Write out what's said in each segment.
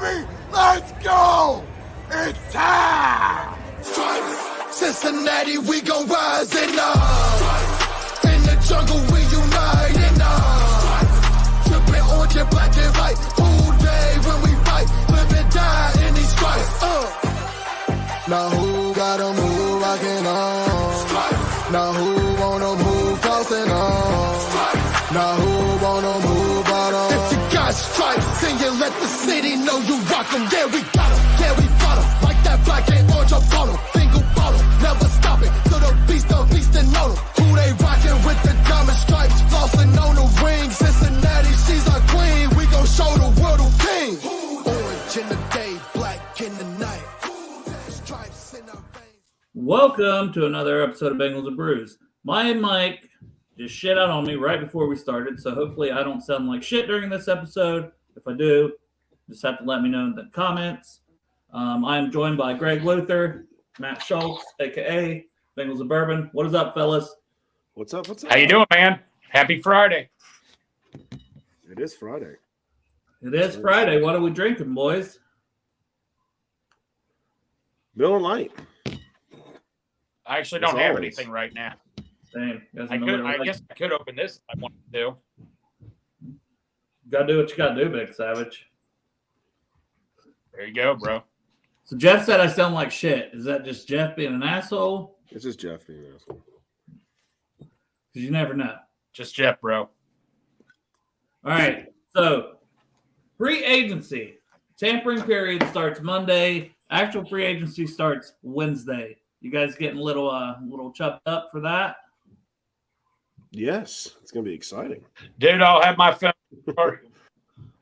baby! Let's go! It's time! Stripes, Cincinnati, we gon' rise and up. In the jungle, we unite and up. Trippin' orange and black and white. All day when we fight, live and die in these stripes. Now who gotta move rockin' on? Now who wanna move crossing on? Now who wanna move out on? If you got stripes, then you let the city know you rock 'em. Yeah, we got 'em. Yeah, we fought 'em. Like that black and orange up on 'em. Single bottle, never stop it. So the beast and know 'em. Who they rockin' with the diamond stripes? Flossin' on the ring. Cincinnati, she's our queen. We gon' show the world who king. Orange in the day, black in the night. Stripes in our veins. Welcome to another episode of Bengals and Brews. My Mike just shit out on me right before we started, so hopefully I don't sound like shit during this episode. If I do, just have to let me know in the comments. I am joined by Greg Luther, Matt Schultz, a.k.a. Bengals and Bourbon. What is up, fellas? What's up? What's up? How you doing, man? Happy Friday. It is Friday. It is Friday. What are we drinking, boys? Miller Lite. I actually don't have anything right now. Same. I guess I could open this if I wanted to. Gotta do what you gotta do, Big Savage. There you go, bro. So Jeff said I sound like shit. Is that just Jeff being an asshole? This is Jeff being an asshole. Because you never know. Just Jeff, bro. All right. So, free agency. Tampering period starts Monday. Actual free agency starts Wednesday. You guys getting a little chopped up for that? Yes, it's gonna be exciting, Dude, I'll have my phone.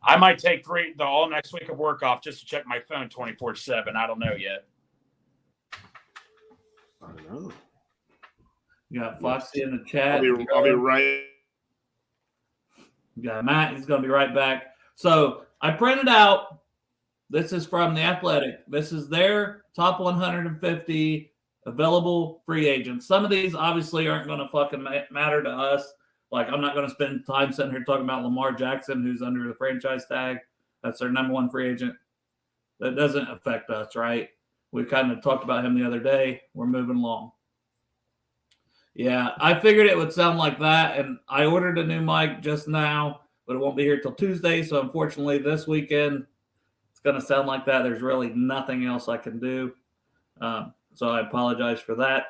I might take the all next week of work off just to check my phone 24/7. I don't know yet. I don't know. You got Foxy in the chat. I'll be right. You got Matt. He's going to be right back. So I printed out. This is from The Athletic. This is their top 150 available free agents. Some of these obviously aren't going to fucking matter to us. Like, I'm not going to spend time sitting here talking about Lamar Jackson, who's under the franchise tag. That's their number one free agent. That doesn't affect us, right? We kind of talked about him the other day. We're moving along. Yeah, I figured it would sound like that, and I ordered a new mic just now, but it won't be here till Tuesday, so unfortunately this weekend it's going to sound like that. There's really nothing else I can do, so I apologize for that.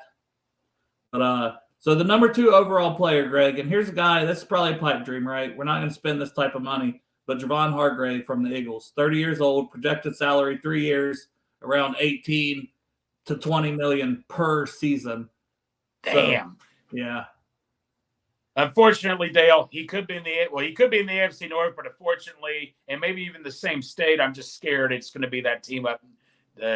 But so the number 2 overall player, Greg, and here's a guy, this is probably a pipe dream, right? We're not going to spend this type of money, but Javon Hargrave from the Eagles, 30 years old, projected salary 3 years, around 18 to 20 million per season. Damn. So, yeah. Unfortunately, Dale, he could be in the AFC North, but unfortunately, and maybe even the same state, I'm just scared it's going to be that team up.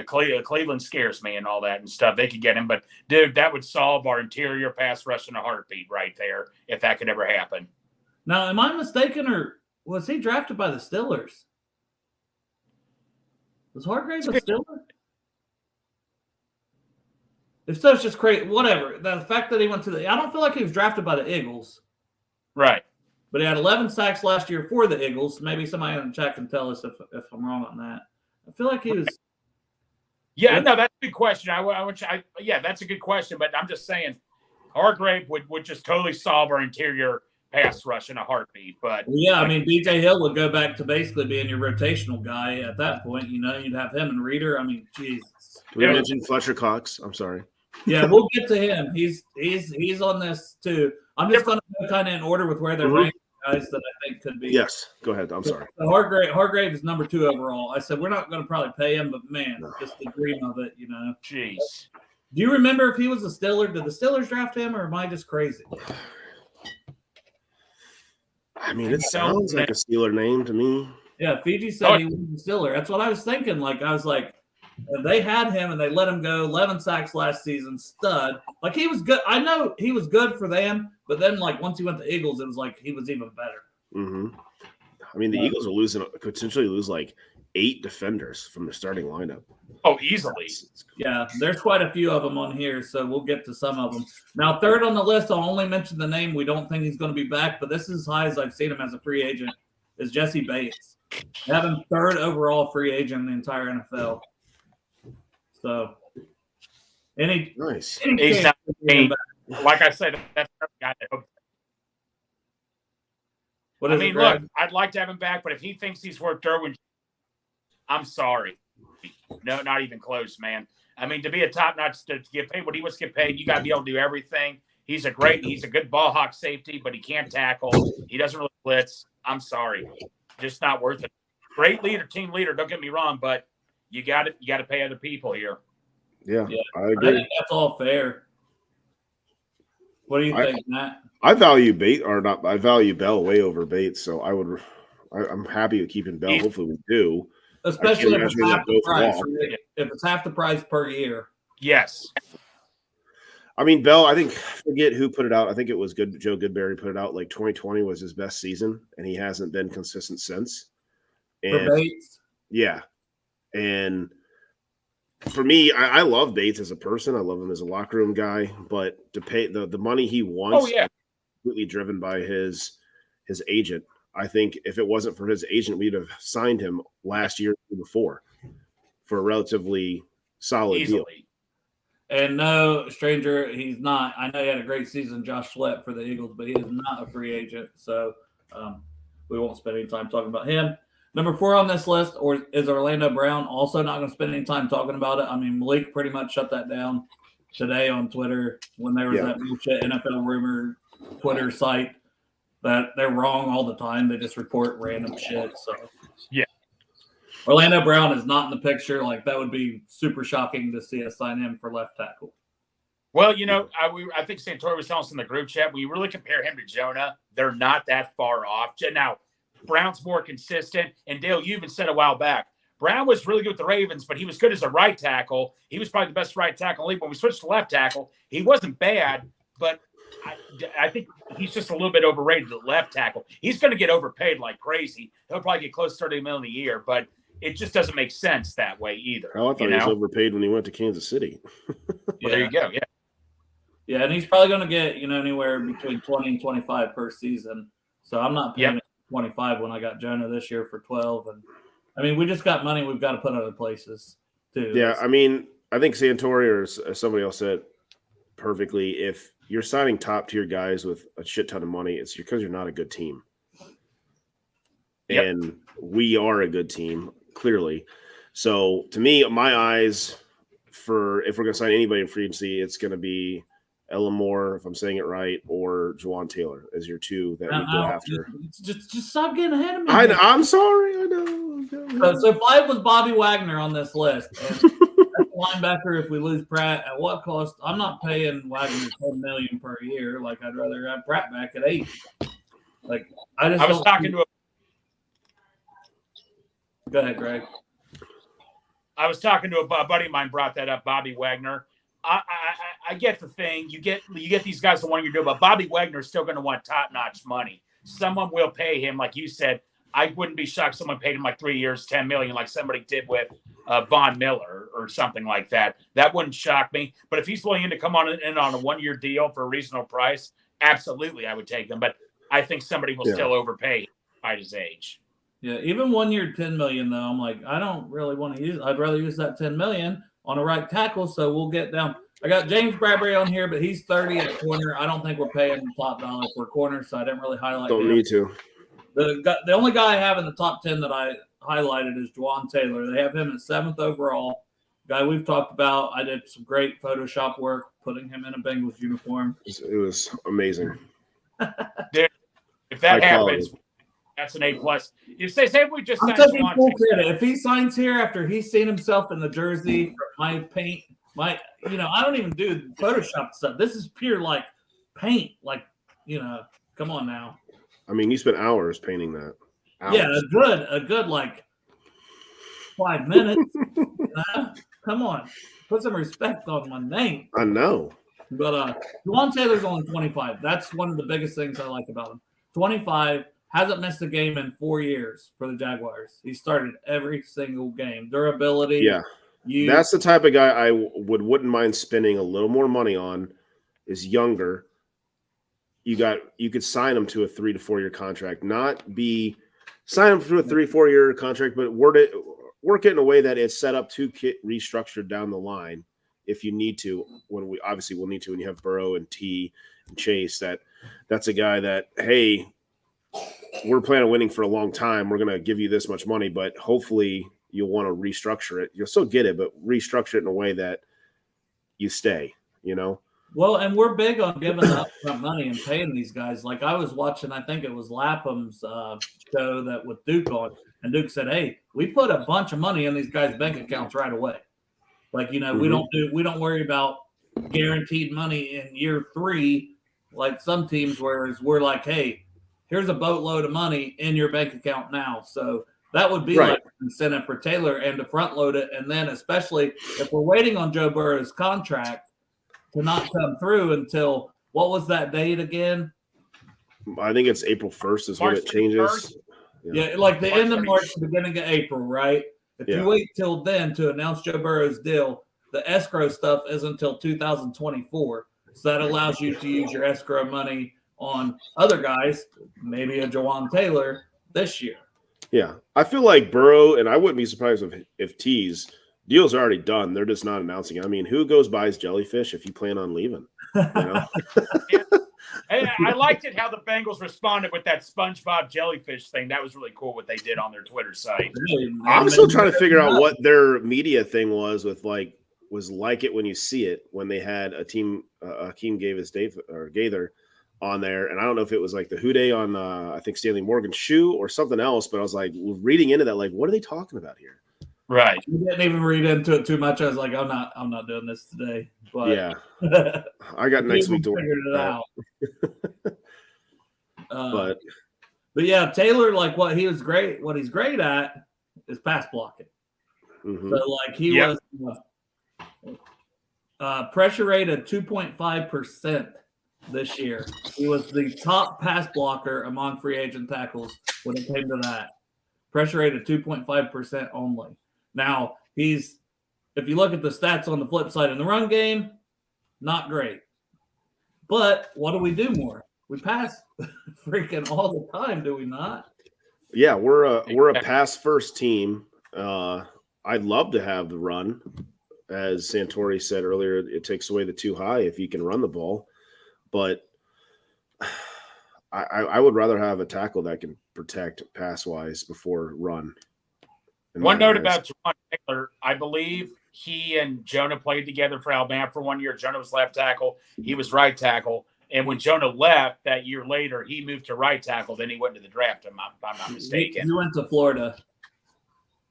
Cleveland scares me and all that and stuff. They could get him, but dude, that would solve our interior pass rush in a heartbeat right there if that could ever happen. Now, am I mistaken, or was he drafted by the Steelers? Was Hargrave a Steeler? If so, it's just crazy. Whatever. The fact that he went to I don't feel like he was drafted by the Eagles. Right. But he had 11 sacks last year for the Eagles. Maybe somebody in the chat can tell us if I'm wrong on that. I feel like he was. Yeah, no, that's a good question. That's a good question. But I'm just saying, Hargrave would just totally solve our interior pass rush in a heartbeat. But yeah, I mean, DJ Hill would go back to basically being your rotational guy at that point. You know, you'd have him and Reader. I mean, Jesus. We mentioned Fletcher Cox. I'm sorry. Yeah, we'll get to him. He's on this too. I'm just going to go kind of in order with where they're ranked, guys, that I think could be. Yes, go ahead. I'm sorry. So Hargrave is number 2 overall. I said we're not going to probably pay him, but man, just the dream of it, you know. Jeez. Do you remember if he was a Steeler? Did the Steelers draft him, or am I just crazy? I mean, it sounds like a Steeler name to me. Yeah, Fiji said he was a Steeler. That's what I was thinking. Like, I was like, they had him and they let him go. 11 sacks last season, stud. Like, he was good. I know he was good for them, but then, like, once he went to Eagles, it was like he was even better. Mm-hmm. I mean, the Eagles are potentially lose like 8 defenders from the starting lineup. Oh, easily. Yeah, there's quite a few of them on here, so we'll get to some of them. Now, 3rd on the list, I'll only mention the name. We don't think he's going to be back, but this is as high as I've seen him as a free agent, is Jesse Bates. They have him third overall free agent in the entire NFL. So, Nice. He's not, like I said, that's the guy that hopes. What I is mean, it, Greg? look, I'd like to have him back, but if he thinks he's worth Derwin, I'm sorry. No, not even close, man. I mean, to be a top-notch, to get paid what he wants to get paid, you got to be able to do everything. He's a good ball hawk safety, but he can't tackle. He doesn't really blitz. I'm sorry. Just not worth it. Great leader, team leader, don't get me wrong, but you got to pay other people here. Yeah, I I agree. think that's all fair. What do you think, Matt? I value I value Bell way over Bates, so I'm happy with keeping Bell. Hopefully we do. Especially if it's imagine half that the both price. walk. Right? If it's half the price per year. Yes. I mean, Bell, I forget who put it out. I think it was Joe Goodberry put it out. Like 2020 was his best season, and he hasn't been consistent since. And For Bates? yeah. And for me, I love Bates as a person. I love him as a locker room guy, but to pay the money he wants, completely driven by his agent. I think if it wasn't for his agent, we'd have signed him last year before for a relatively solid deal. And no, stranger, he's not. I know he had a great season, Josh Sweat, for the Eagles, but he is not a free agent. So we won't spend any time talking about him. Number 4 on this list is Orlando Brown. Also not going to spend any time talking about it. I mean, Malik pretty much shut that down today on Twitter when there was that bullshit NFL rumor Twitter site that they're wrong all the time. They just report random shit. So yeah. Orlando Brown is not in the picture. Like, that would be super shocking to see us sign him for left tackle. Well, I think Santori was telling us in the group chat, we really compare him to Jonah. They're not that far off. Now, Brown's more consistent. And Dale, you even said a while back, Brown was really good with the Ravens, but he was good as a right tackle. He was probably the best right tackle in the league. When we switched to left tackle, he wasn't bad, but I think he's just a little bit overrated at left tackle. He's going to get overpaid like crazy. He'll probably get close to $30 million a year, but it just doesn't make sense that way either. Oh, I thought he was overpaid when he went to Kansas City. Well, there you go. Yeah. Yeah, and he's probably going to get, anywhere between 20 and 25 per season. So I'm not paying 25 when I got Jonah this year for 12. And I mean, we just got money we've got to put other places too. Yeah, I mean, I think Santori or somebody else said perfectly, if you're signing top tier guys with a shit ton of money, it's because you're not a good team. And we are a good team, clearly. So to me, my eyes for if we're going to sign anybody in free agency, it's going to be Ellen Moore, if I'm saying it right, or Juwan Taylor as your two that we go after. Just stop getting ahead of me. I'm sorry. I know. So 5 was Bobby Wagner on this list. And linebacker, if we lose Pratt, at what cost? I'm not paying Wagner $10 million per year. Like, I'd rather have Pratt back at 8. Like, I was talking to a. Go ahead, Greg. I was talking to a buddy of mine, brought that up, Bobby Wagner. I get the thing. You get these guys the one you're doing, but Bobby Wagner is still going to want top-notch money. Someone will pay him, like you said. I wouldn't be shocked if someone paid him like 3 years, $10 million, like somebody did with Von Miller or something like that. That wouldn't shock me. But if he's willing to come on in on a 1-year deal for a reasonable price, absolutely, I would take them. But I think somebody will still overpay by his age. Yeah, even 1 year, $10 million though. I'm like, I don't really want to use. I'd rather use that $10 million on a right tackle. So we'll get down. I got James Bradbury on here, but he's 30 at corner. I don't think we're paying top dollar for a corner, so I didn't really highlight. Don't need to. The only guy I have in the top 10 that I highlighted is Juwan Taylor. They have him at 7th overall. Guy we've talked about. I did some great Photoshop work putting him in a Bengals uniform. It was amazing. Dude, if that happens. That's an A+. You say we just signed Juwan Taylor. If he signs here after he's seen himself in the jersey, my paint, I don't even do Photoshop stuff. This is pure like paint. Like, come on now. I mean, you spent hours painting that. Hours. Yeah, a good like 5 minutes. Come on, put some respect on my name. I know. But Juwan Taylor's only 25. That's one of the biggest things I like about him. 25. Hasn't missed a game in 4 years for the Jaguars. He started every single game. Durability. Yeah. That's the type of guy I wouldn't mind spending a little more money on. Is younger. You could sign him to a 3 to 4 year contract, not be sign him for a 3-4 year contract, but work it in a way that it's set up to get restructured down the line if you need to. When we obviously will need to when you have Burrow and T and Chase. That's a guy that, hey, we're planning on winning for a long time. We're going to give you this much money, but hopefully you'll want to restructure it. You'll still get it, but restructure it in a way that you stay, you know? Well, and we're big on giving the upfront money and paying these guys. Like I was watching, I think it was Lapham's show that with Duke on, and Duke said, "Hey, we put a bunch of money in these guys' bank accounts right away. Like, you know, we don't worry about guaranteed money in year 3 like some teams, whereas we're like, hey, here's a boatload of money in your bank account now." So that would be like an incentive for Taylor and to front load it. And then especially if we're waiting on Joe Burrow's contract to not come through until, what was that date again? I think it's April 1st is when it changes. Yeah, like the end of March, beginning of April, right? If you wait till then to announce Joe Burrow's deal, the escrow stuff is until 2024. So that allows you to use your escrow money on other guys, maybe a Jawan Taylor this year. Yeah. I feel like Burrow, and I wouldn't be surprised if T's deal's already done. They're just not announcing it. I mean, who goes buys jellyfish if you plan on leaving? You know? Hey, I liked it how the Bengals responded with that SpongeBob jellyfish thing. That was really cool what they did on their Twitter site. I'm still trying to figure out what their media thing was with was like it when you see it when they had Akeem Gaither on there. And I don't know if it was like the Houday on I think Stanley Morgan's shoe or something else, but I was like reading into that, like, what are they talking about here? Right. You didn't even read into it too much. I was like, I'm not doing this today. But yeah. I got next week to figure it out. But yeah, Taylor, like what he's great at is pass blocking. Mm-hmm. So like he was pressure rate at 2.5% this year. He was the top pass blocker among free agent tackles when it came to that. Pressure rate at 2.5% only. Now, if you look at the stats on the flip side in the run game, not great. But what do we do more? We pass freaking all the time, do we not? Yeah, we're a pass first team. I'd love to have the run. As Santori said earlier, it takes away the too high if you can run the ball. But I would rather have a tackle that can protect pass-wise before run. One note about Jawan Taylor, I believe he and Jonah played together for Alabama for 1 year. Jonah was left tackle. He was right tackle. And when Jonah left that year later, he moved to right tackle. Then he went to the draft, if I'm not mistaken. He went to Florida.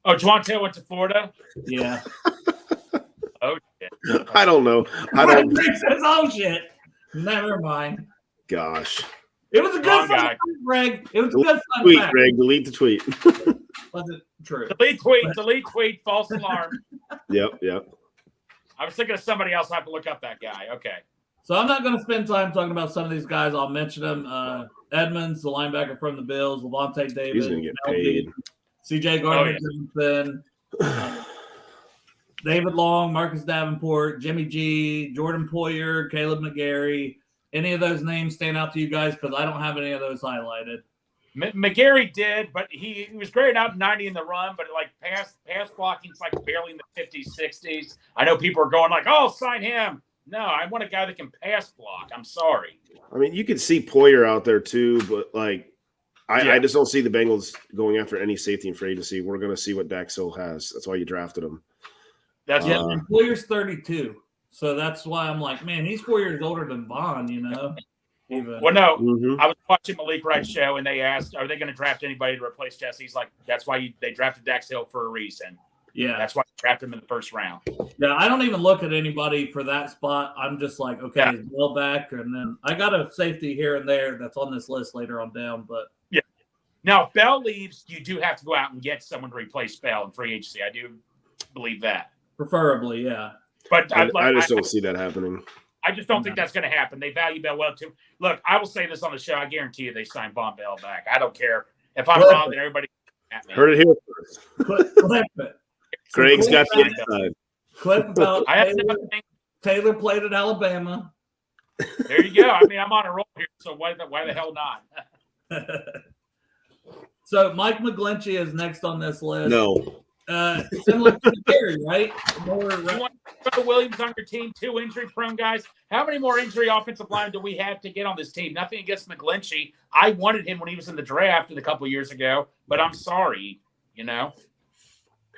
Oh, Jawan Taylor went to Florida? Yeah. Oh, shit. I don't know. Oh, shit. Never mind. Gosh. It was a good fun, Greg. It was a good fun tweet, fact. Greg. Delete the tweet. Wasn't true. Delete tweet, false alarm. Yep. I was thinking of somebody else. I have to look up that guy. Okay. So I'm not going to spend time talking about some of these guys. I'll mention them. Edmonds, the linebacker from the Bills, Levante David. He's going to get paid. CJ Gardner-Johnson, David Long, Marcus Davenport, Jimmy G, Jordan Poyer, Caleb McGarry. Any of those names stand out to you guys? Because I don't have any of those highlighted. McGarry did, but he was great out 90 in the run, but like pass blocking's like barely in the 50s, 60s. I know people are going like, oh, sign him. No, I want a guy that can pass block. I'm sorry. I mean, you could see Poyer out there too, but like I just don't see the Bengals going after any safety in free agency. We're going to see what Dax Hill has. That's why you drafted him. That's Poyer's 32. So that's why I'm like, man, he's 4 years older than Vaughn, you know? Well, no, I was watching Malik Wright's show, and they asked, are they going to draft anybody to replace Jesse? He's like, that's why they drafted Dax Hill for a reason. Yeah. That's why they drafted him in the first round. Yeah, I don't even look at anybody for that spot. I'm just like, okay, Bill back, and then I got a safety here and there that's on this list later on down, but. Yeah. Now, if Bell leaves, you do have to go out and get someone to replace Bell in free agency. I do believe that. Preferably, yeah. But I just don't see that happening. I just don't think that's going to happen. They value Bell well, too. Look, I will say this on the show. I guarantee you they sign Von Bell back. I don't care. If I'm wrong, then everybody at me. Heard it here first. Clip it. Craig's got the inside. Clip about Taylor played at Alabama. There you go. I mean, I'm on a roll here, so why the hell not? So Mike McGlinchey is next on this list. No. Similar to Gary, right? You want to put Williams on your team, 2 injury-prone guys? How many more injury offensive line do we have to get on this team? Nothing against McGlinchey. I wanted him when he was in the draft a couple years ago, but I'm sorry,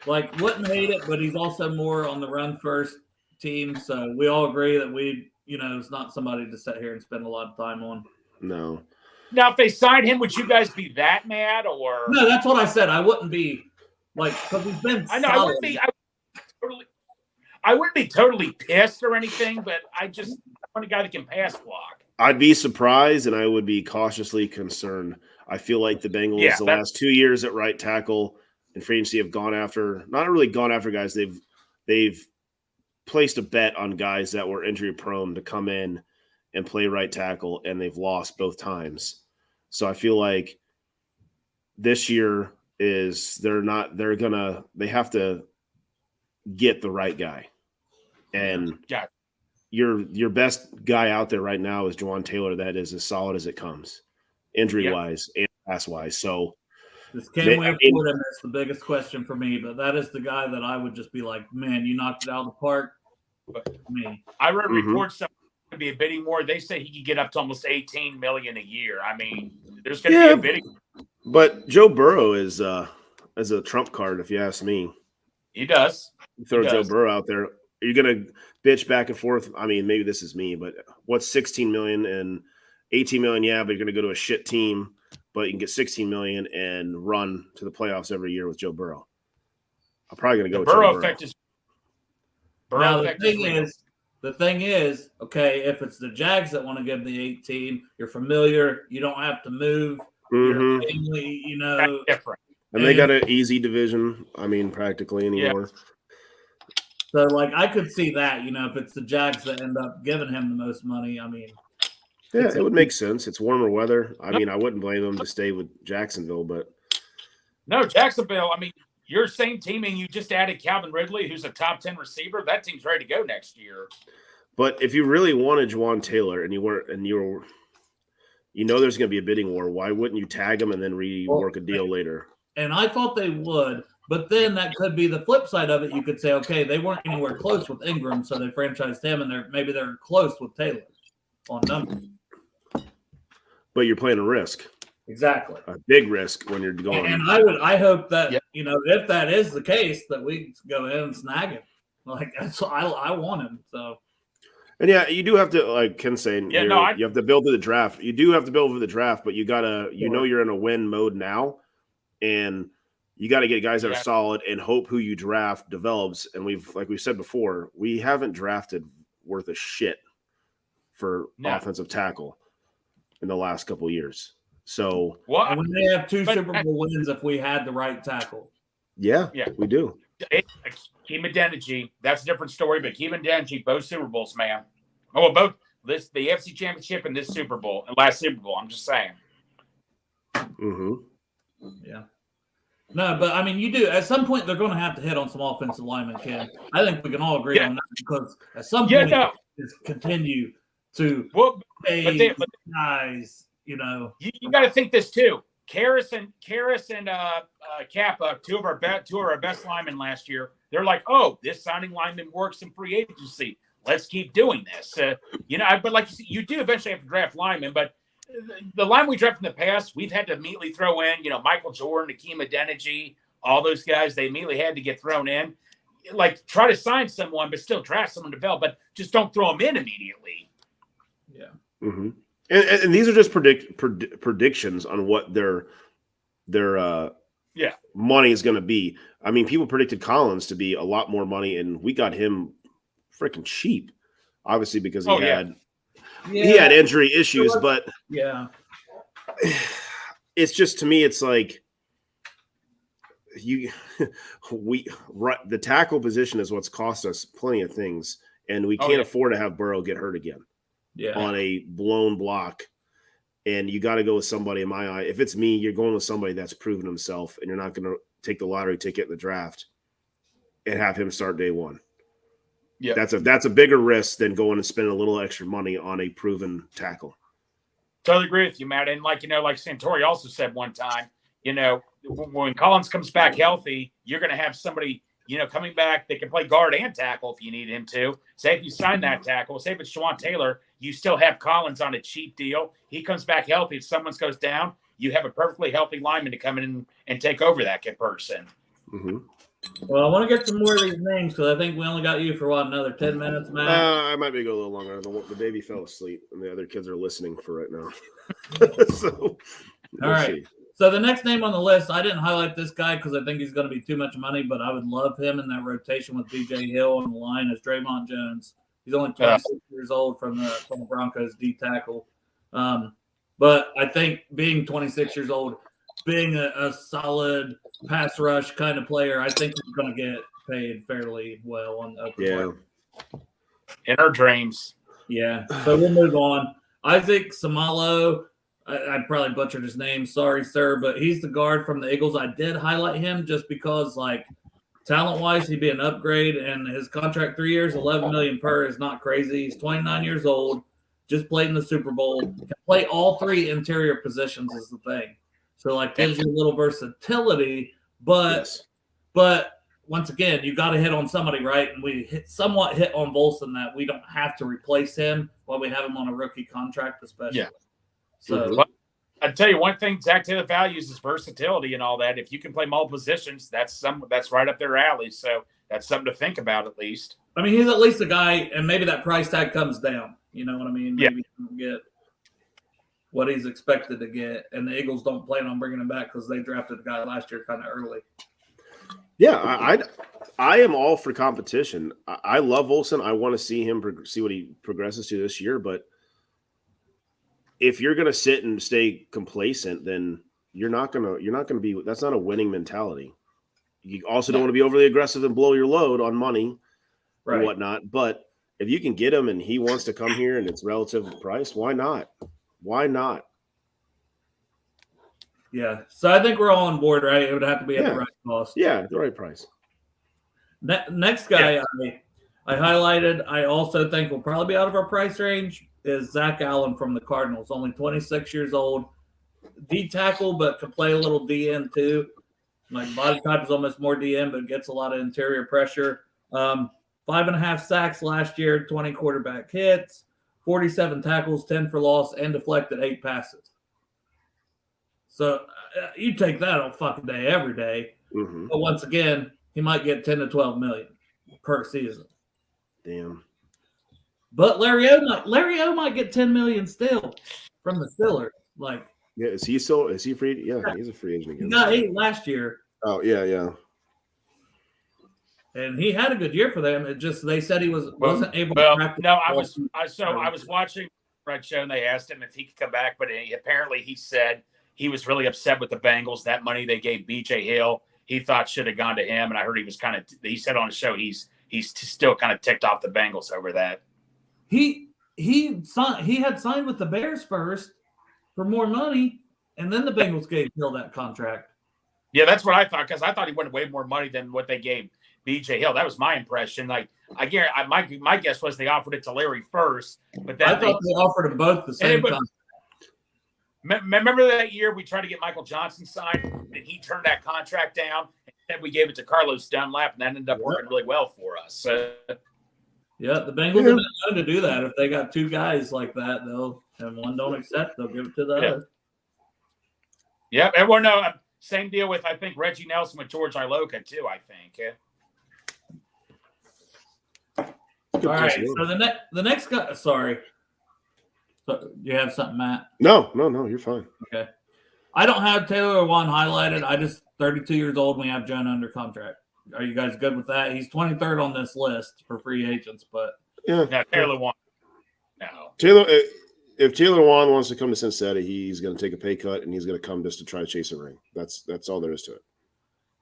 Like, wouldn't hate it, but he's also more on the run-first team, so we all agree that it's not somebody to sit here and spend a lot of time on. No. Now, if they signed him, would you guys be that mad? Or no, that's what I said. I wouldn't be because he's been. I know solid. I wouldn't be totally pissed or anything, but I want a guy that can pass block. I'd be surprised, and I would be cautiously concerned. I feel like the Bengals last 2 years at right tackle and free agency have not really gone after guys. They've placed a bet on guys that were injury prone to come in and play right tackle, and they've lost both times. So I feel like this year they have to get the right guy. And your best guy out there right now is Juwan Taylor. That is as solid as it comes, injury-wise and pass-wise. So this Cam Ware Fordham is the biggest question for me, but that is the guy that I would just be like, man, you knocked it out of the park. I read reports that to be a bidding war. They say he could get up to almost $18 million a year. I mean, there's going to be a bidding. But Joe Burrow is a trump card, if you ask me. He does. You throw Joe Burrow out there. Are you going to bitch back and forth? I mean, maybe this is me, but what's $16 million and $18 million? Yeah, but you're going to go to a shit team, but you can get $16 million and run to the playoffs every year with Joe Burrow. I'm probably going to go with Burrow Joe effect is. Now the thing is, okay, if it's the Jags that want to give the 18, you're familiar. You don't have to move. You're family, different. And they got an easy division. I mean, practically anymore. So, I could see that, if it's the Jags that end up giving him the most money. I mean, it would make sense. It's warmer weather. I mean, I wouldn't blame them to stay with Jacksonville, but no, Jacksonville. I mean, your same team, and you just added Calvin Ridley, who's a top 10 receiver. That team's ready to go next year. But if you really wanted Juwan Taylor and you were there's going to be a bidding war, why wouldn't you tag him and then rework a deal later? And I thought they would, but then that could be the flip side of it. You could say, okay, they weren't anywhere close with Ingram, so they franchised him, and maybe they're close with Taylor on numbers. But you're playing a risk. Exactly. A big risk when you're going. And I hope that, if that is the case, that we go in and snag him. I want him. So. And you do have to, like Ken saying, you have to build to the draft. You do have to build for the draft, but you gotta, you're in a win mode now, and you got to get guys that are solid and hope who you draft develops. And like we've said before, we haven't drafted worth a shit for offensive tackle in the last couple of years. So and when they have 2 Super Bowl wins, if we had the right tackle, yeah, we do. Keem Adeniji, that's a different story, but Keem Adeniji, both Super Bowls, man. Oh, both the AFC Championship and this Super Bowl and last Super Bowl. I'm just saying. Mm-hmm. Yeah. No, but I mean, you do. At some point, they're going to have to hit on some offensive linemen, Ken. I think we can all agree on that because at some point, just continue to pay guys. You got to think this too. Karras and Kappa, two of our best linemen last year. They're like, oh, this signing lineman works in free agency. Let's keep doing this. But like you do eventually have to draft linemen, but the line we drafted in the past, we've had to immediately throw in, Michael Jordan, Keem Adeniji, all those guys, they immediately had to get thrown in. Like, try to sign someone, but still draft someone to develop, but just don't throw them in immediately. Yeah. Mm-hmm. And these are just predictions on what their money is going to be. I mean, people predicted Collins to be a lot more money, and we got him freaking cheap, obviously, because he had injury issues. But it's just, to me, it's like the tackle position is what's cost us plenty of things, and we can't afford to have Burrow get hurt again. On a blown block, and you got to go with somebody. In my eye, if it's me, you're going with somebody that's proven himself, and you're not going to take the lottery ticket in the draft and have him start day one. Yeah, that's a bigger risk than going and spending a little extra money on a proven tackle. Totally agree with you, Matt. And like Santori also said one time, when Collins comes back healthy, you're going to have somebody, coming back that can play guard and tackle if you need him to. Say if you sign that tackle, say if it's Shawan Taylor, you still have Collins on a cheap deal. He comes back healthy. If someone goes down, you have a perfectly healthy lineman to come in and take over that person. Mm-hmm. Well, I want to get some more of these names because I think we only got you for another 10 minutes, Matt. I might be go a little longer. The baby fell asleep, and the other kids are listening for right now. So, all right. See. So the next name on the list, I didn't highlight this guy because I think he's going to be too much money, but I would love him in that rotation with B.J. Hill on the line as Draymond Jones. He's only 26 years old from the Broncos D tackle. But I think being 26 years old, being a solid pass rush kind of player, I think he's going to get paid fairly well on the open market. In our dreams. Yeah. So we'll move on. Isaac Samalo. I probably butchered his name. Sorry, sir. But he's the guard from the Eagles. I did highlight him just because, talent-wise, he'd be an upgrade. And his contract, 3 years, $11 million per is not crazy. He's 29 years old. Just played in the Super Bowl. Can play all three interior positions is the thing. So, gives you a little versatility. But once again, you got to hit on somebody, right? And we somewhat hit on Volson that we don't have to replace him while we have him on a rookie contract, especially. Yeah. So I'd tell you one thing Zach Taylor values is versatility and all that. If you can play multiple positions, that's right up their alley. So that's something to think about at least. I mean, he's at least a guy, and maybe that price tag comes down. You know what I mean? Maybe he can get what he's expected to get, and the Eagles don't plan on bringing him back because they drafted the guy last year kind of early. Yeah, I am all for competition. I love Olsen. I want to see him see what he progresses to this year, but if you're going to sit and stay complacent, then you're not going to be, that's not a winning mentality. You also don't want to be overly aggressive and blow your load on money and whatnot. But if you can get him and he wants to come here and it's relative price, why not? Why not? Yeah. So I think we're all on board, right? It would have to be at the right cost. Yeah, the right price. Next guy I highlighted, I also think will probably be out of our price range, is Zach Allen from the Cardinals. Only 26 years old. D tackle, but can play a little DN too. Body type is almost more DN, but gets a lot of interior pressure. 5.5 sacks last year, 20 quarterback hits, 47 tackles, 10 for loss, and deflected 8 passes. So you take that on fucking day every day. Mm-hmm. But once again, he might get 10 to 12 million per season. Damn. But Larry O might get 10 million still from the Steelers. Is he free? Yeah, he's a free agent again. He got 8 last year. Oh, yeah. And he had a good year for them. It just they said he wasn't able to practice. No, I was watching Red Show and they asked him if he could come back, but apparently he said he was really upset with the Bengals. That money they gave B.J. Hill, he thought should have gone to him. And I heard he said on the show he's still kind of ticked off the Bengals over that. He had signed with the Bears first for more money, and then the Bengals gave Hill that contract. Yeah, that's what I thought, because I thought he wanted way more money than what they gave B.J. Hill. That was my impression. My guess was they offered it to Larry first, but then I thought they offered them both the same time. Remember that year we tried to get Michael Johnson signed, and he turned that contract down, and we gave it to Carlos Dunlap, and that ended up working really well for us. Yeah, the Bengals have been known to do that. If they got 2 guys like that, and one don't accept, they'll give it to the other. Yeah, and same deal with, I think, Reggie Nelson with George Iloka, too, I think. All right, so the next guy, sorry. So, you have something, Matt? No, you're fine. Okay. I don't have Taylor Lewan highlighted. I just 32 years old and we have Jonah under contract. Are you guys good with that? He's 23rd on this list for free agents, but Taylor Lewan. No. If Taylor Lewan wants to come to Cincinnati, he's going to take a pay cut and he's going to come just to try to chase a ring. That's all there is to it.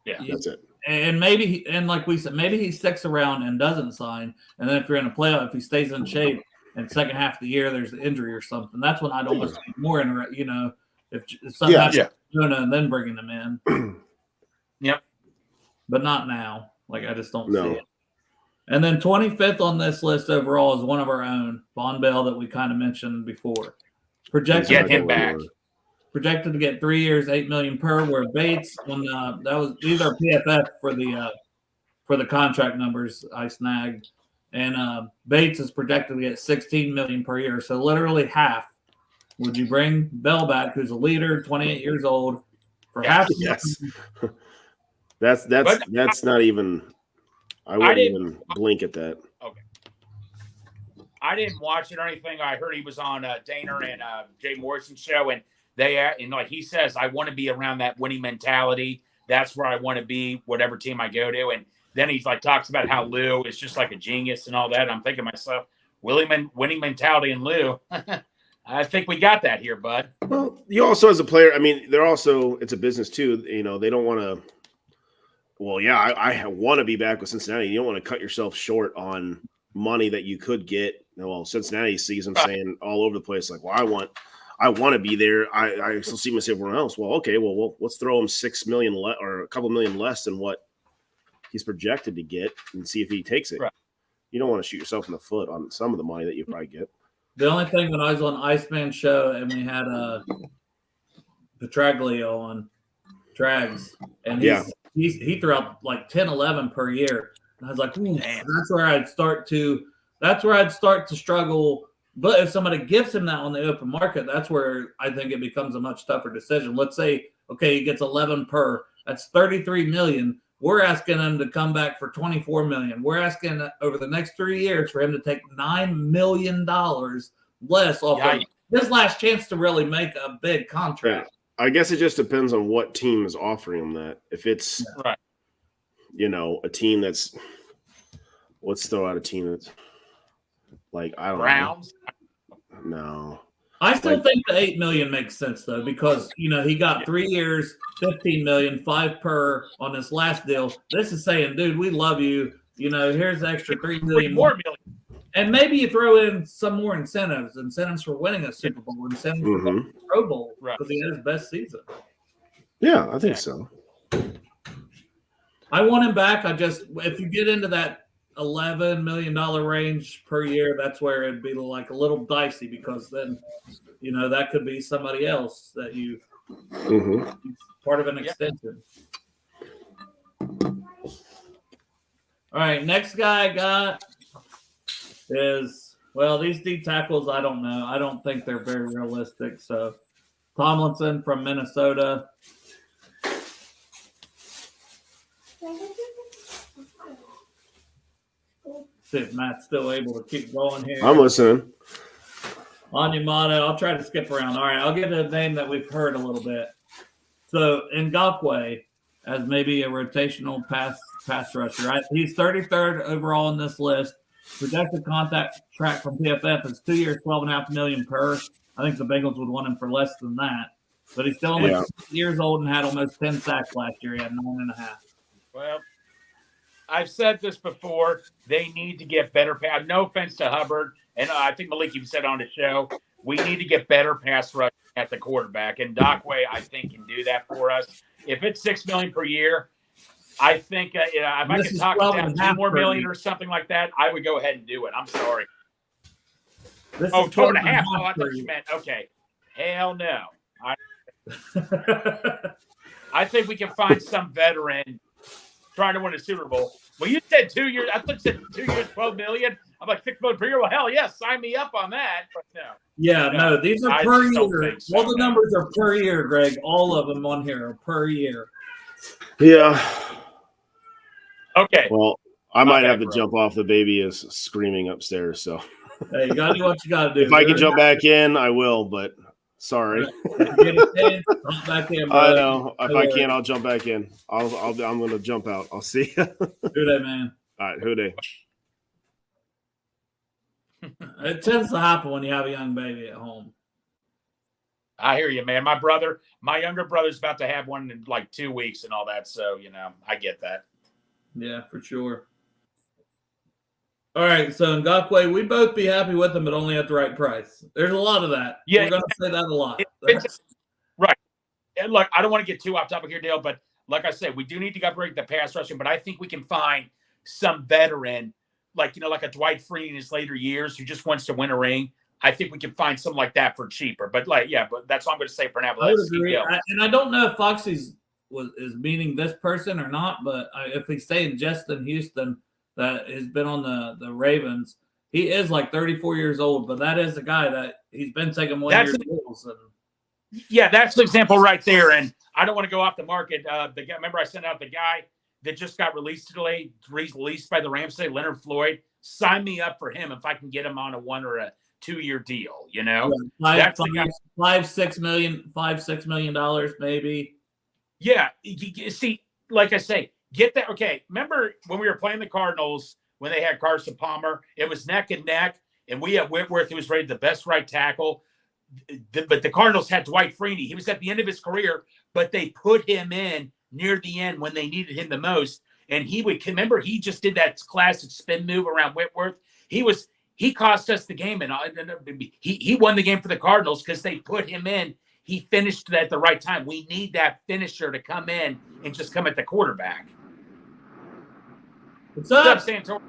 Yeah, that's it. And maybe, like we said, maybe he sticks around and doesn't sign. And then if you're in a playoff, if he stays in shape and second half of the year there's an injury or something, that's when I'd almost be more interested. If something happens to Jonah and then bringing him in. Yep. But not now. I just don't see it. And then 25th on this list overall is one of our own, Von Bell, that we kind of mentioned before. Projected get him back. projected to get 3 years, $8 million per. Where Bates, when these are PFF for the contract numbers I snagged, and Bates is projected to get $16 million per year. So literally half. Would you bring Bell back, who's a leader, 28 years old, for half? Yes. That's not even. I wouldn't even blink at that. Okay. I didn't watch it or anything. I heard he was on Dana and Jay Morrison's show, and like he says, I want to be around that winning mentality. That's where I want to be, whatever team I go to. And then he's like talks about how Lou is just like a genius and all that. I'm thinking to myself, winning mentality in Lou. I think we got that here, bud. Well, you also as a player, I mean, it's a business too. You know, they don't want to. Well, yeah, I want to be back with Cincinnati. You don't want to cut yourself short on money that you could get. Well, Cincinnati sees them saying all over the place, like, well, I want to be there. I still see myself everyone else. Well, okay, well, let's throw him $6 million or a couple million less than what he's projected to get and see if he takes it. Right. You don't want to shoot yourself in the foot on some of the money that you probably get. The only thing when I was on Iceman show and we had Petraglio on Trags, and he threw out like 10, 11 per year. And I was like, that's where I'd start to struggle. But if somebody gives him that on the open market, that's where I think it becomes a much tougher decision. Let's say, okay, he gets 11 per. That's $33 million. We're asking him to come back for $24 million. We're asking over the next 3 years for him to take $9 million less off of his last chance to really make a big contract. Yeah. I guess it just depends on what team is offering him that. If it's, a team that's – let's throw out a team that's like, I don't Browns? know. No. I still think the $8 million makes sense though, because he got 3 years, $15 million, 5 per on this last deal. This is saying, dude, we love you. Here's the extra $3 million. $4 million. And maybe you throw in some more incentives for winning a Super Bowl, incentives for winning a Pro Bowl because he had his best season. Yeah, I think so. I want him back. If you get into that $11 million range per year, that's where it'd be like a little dicey, because then that could be somebody else that you part of an extension. All right, next guy I got is, these D tackles, I don't know. I don't think they're very realistic. So Tomlinson from Minnesota. See if Matt's still able to keep going here. I'm listening. Onyemata, I'll try to skip around. All right, I'll get a name that we've heard a little bit. So Ngakoue as maybe a rotational pass rusher, right? He's 33rd overall in this list. Projected contract track from PFF is 2 years, $12.5 million per. I think the Bengals would want him for less than that. But he's still only 6 years old and had almost 10 sacks last year. He had 9.5. Well, I've said this before. They need to get better pass. No offense to Hubbard, and I think Malik even said on the show, we need to get better pass rush at the quarterback. And Ngakoue, I think, can do that for us. If it's $6 million per year, I think if I could talk down $2 more million or something like that, I would go ahead and do it. I'm sorry. 12.5. Oh, I thought you meant okay. Hell no. I think we can find some veteran trying to win a Super Bowl. Well, you said 2 years. I thought you said 2 years, $12 million. I'm like $6 million per year. Well, hell yes, sign me up on that. But no. Yeah, no, these are per year. So, all the numbers are per year, Greg. All of them on here are per year. Yeah. Okay. Well, I might have to jump off. The baby is screaming upstairs. So, hey, you gotta do what you gotta do. If I can jump back in, I will. But sorry. Jump back in, I know. If I can't, I'll jump back in. I'm going to jump out. I'll see you. Who day, man? All right, who day? It tends to happen when you have a young baby at home. I hear you, man. My younger brother's about to have one in like 2 weeks and all that. So, I get that. Yeah, for sure. All right, so Ngakoue, we'd both be happy with him, but only at the right price. There's a lot of that. Yeah, we're going to say that a lot. Right. And look, I don't want to get too off topic here, Dale, but like I said, we do need to upgrade the pass rushing, but I think we can find some veteran, like a Dwight Freeney in his later years who just wants to win a ring. I think we can find something like that for cheaper. But but that's all I'm going to say for now. I would agree. And I don't know if Foxy's is meaning this person or not, but if he's saying Justin Houston that has been on the Ravens, he is like 34 years old, but that is the guy that he's been taking 1 year deals. Yeah, that's the example right there. And I don't want to go off the market. The guy, remember I sent out the guy that just got released today, released by the Rams today, Leonard Floyd. Sign me up for him if I can get him on a 1 or a 2 year deal. You know, that's $5-6 million maybe. Yeah, see, like I say, get that. Okay, remember when we were playing the Cardinals when they had Carson Palmer? It was neck and neck, and we had Whitworth, who was rated the best right tackle. But the Cardinals had Dwight Freeney. He was at the end of his career, but they put him in near the end when they needed him the most. And he just did that classic spin move around Whitworth. He cost us the game, and he won the game for the Cardinals because they put him in. He finished at the right time. We need that finisher to come in and just come at the quarterback. What's up, Santor?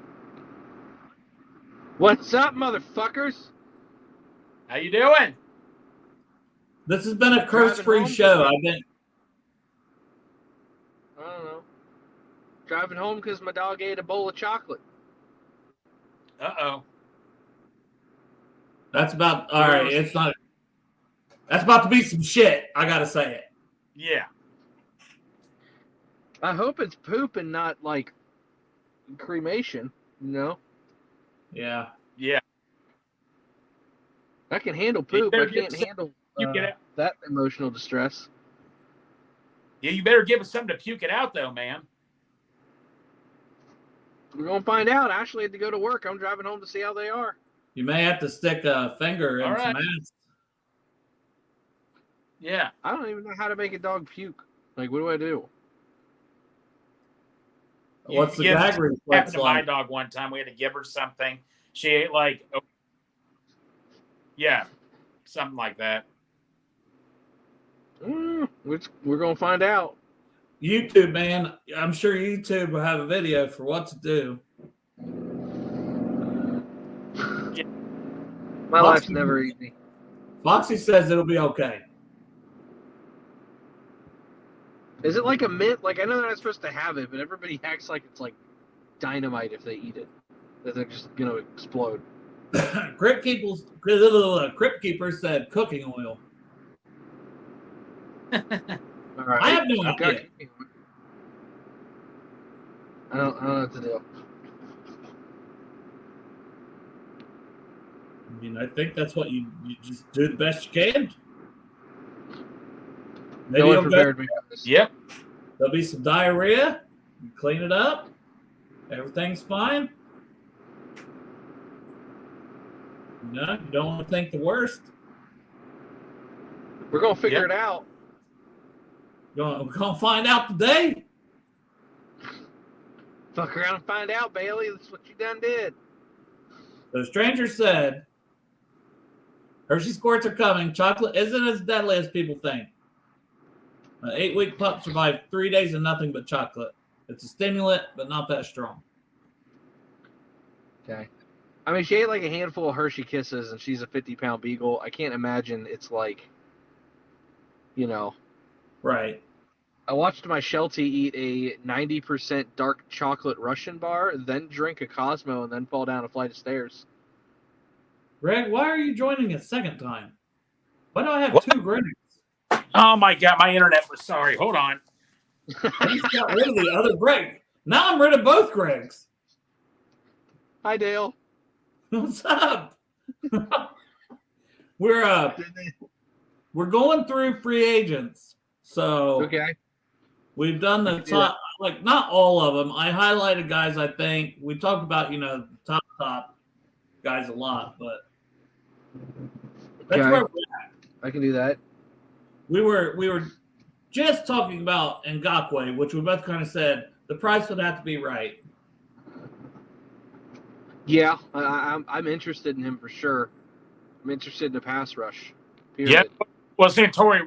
What's up, motherfuckers? How you doing? This has been a curse-free show. I don't know. Driving home because my dog ate a bowl of chocolate. Uh-oh. That's about all right. It's not. That's about to be some shit. I gotta say it. Yeah. I hope it's poop and not like cremation. You know. Yeah. Yeah. I can handle poop. I can't handle that emotional distress. Yeah, you better give us something to puke it out, though, man. We're gonna find out. Ashley had to go to work. I'm driving home to see how they are. You may have to stick a finger in some ass. Yeah. I don't even know how to make a dog puke. Like, what do I do? What's the gag reflex happened to like? my dog one time. We had to give her something. She ate something like that. We're gonna find out. YouTube, man. I'm sure YouTube will have a video for what to do. Yeah. My life's never easy. Foxy says it'll be okay. Is it like a mint? Like, I know they're not supposed to have it, but everybody acts like it's like dynamite if they eat it. That they're just gonna explode. Crypt Keeper said cooking oil. All right. I have no idea. I don't know what to do. I mean, I think that's what you just do the best you can. Maybe no one prepared me for this. Yep. There'll be some diarrhea. You clean it up. Everything's fine. No, you don't want to think the worst. We're gonna figure it out. We're gonna find out today. Fuck around and find out, Bailey. That's what you done did. The stranger said, Hershey squirts are coming. Chocolate isn't as deadly as people think. An 8-week pup survived 3 days of nothing but chocolate. It's a stimulant, but not that strong. Okay. I mean, she ate like a handful of Hershey Kisses, and she's a 50-pound beagle. I can't imagine it's like, you know. Right. I watched my Sheltie eat a 90% dark chocolate Russian bar, then drink a Cosmo, and then fall down a flight of stairs. Greg, why are you joining a second time? Why do I have two Gregs? Oh, my God. My internet was sorry. Hold on. I just got rid of the other Greg. Now I'm rid of both Gregs. Hi, Dale. What's up? We're going through free agents. So okay. We've done the top, like not all of them. I highlighted guys. I think we talked about top guys a lot, but that's where we're at. I can do that. We were just talking about Ngakoue, which we both kind of said the price would have to be right. Yeah, I'm interested in him for sure. I'm interested in the pass rush. Period. Yep. Well, Santori,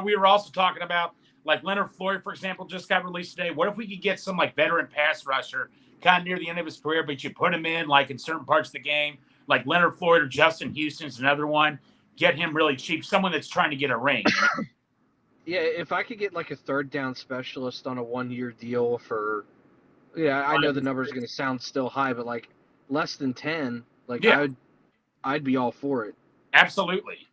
we were also talking about like Leonard Floyd, for example, just got released today. What if we could get some like veteran pass rusher kind of near the end of his career, but you put him in like in certain parts of the game, like Leonard Floyd or Justin Houston's another one. Get him really cheap. Someone that's trying to get a ring. Yeah, if I could get like a third down specialist on a 1-year deal for, I know the number is going to sound still high, but like less than 10, like I'd be all for it. Absolutely.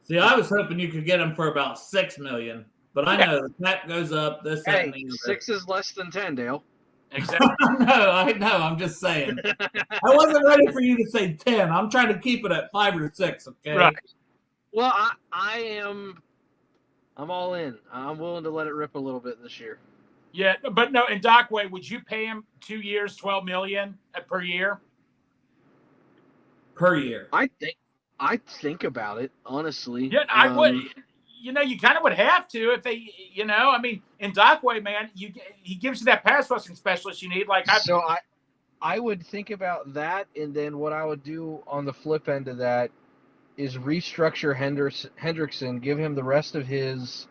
See, I was hoping you could get him for about $6 million, but I know the cap goes up. This, that, and the other. 6 is less than 10, Dale. Exactly. I know. I'm just saying. I wasn't ready for you to say 10. I'm trying to keep it at 5 or 6. Okay. Right. Well, I'm all in. I'm willing to let it rip a little bit this year. Yeah, but no, in Dockway, would you pay him 2 years, $12 million per year? Per year. I think about it, honestly. Yeah, I would. You kind of would have to if they, I mean, in Dockway, man, he gives you that pass rushing specialist you need. I would think about that, and then what I would do on the flip end of that is restructure Hendrickson, give him the rest of his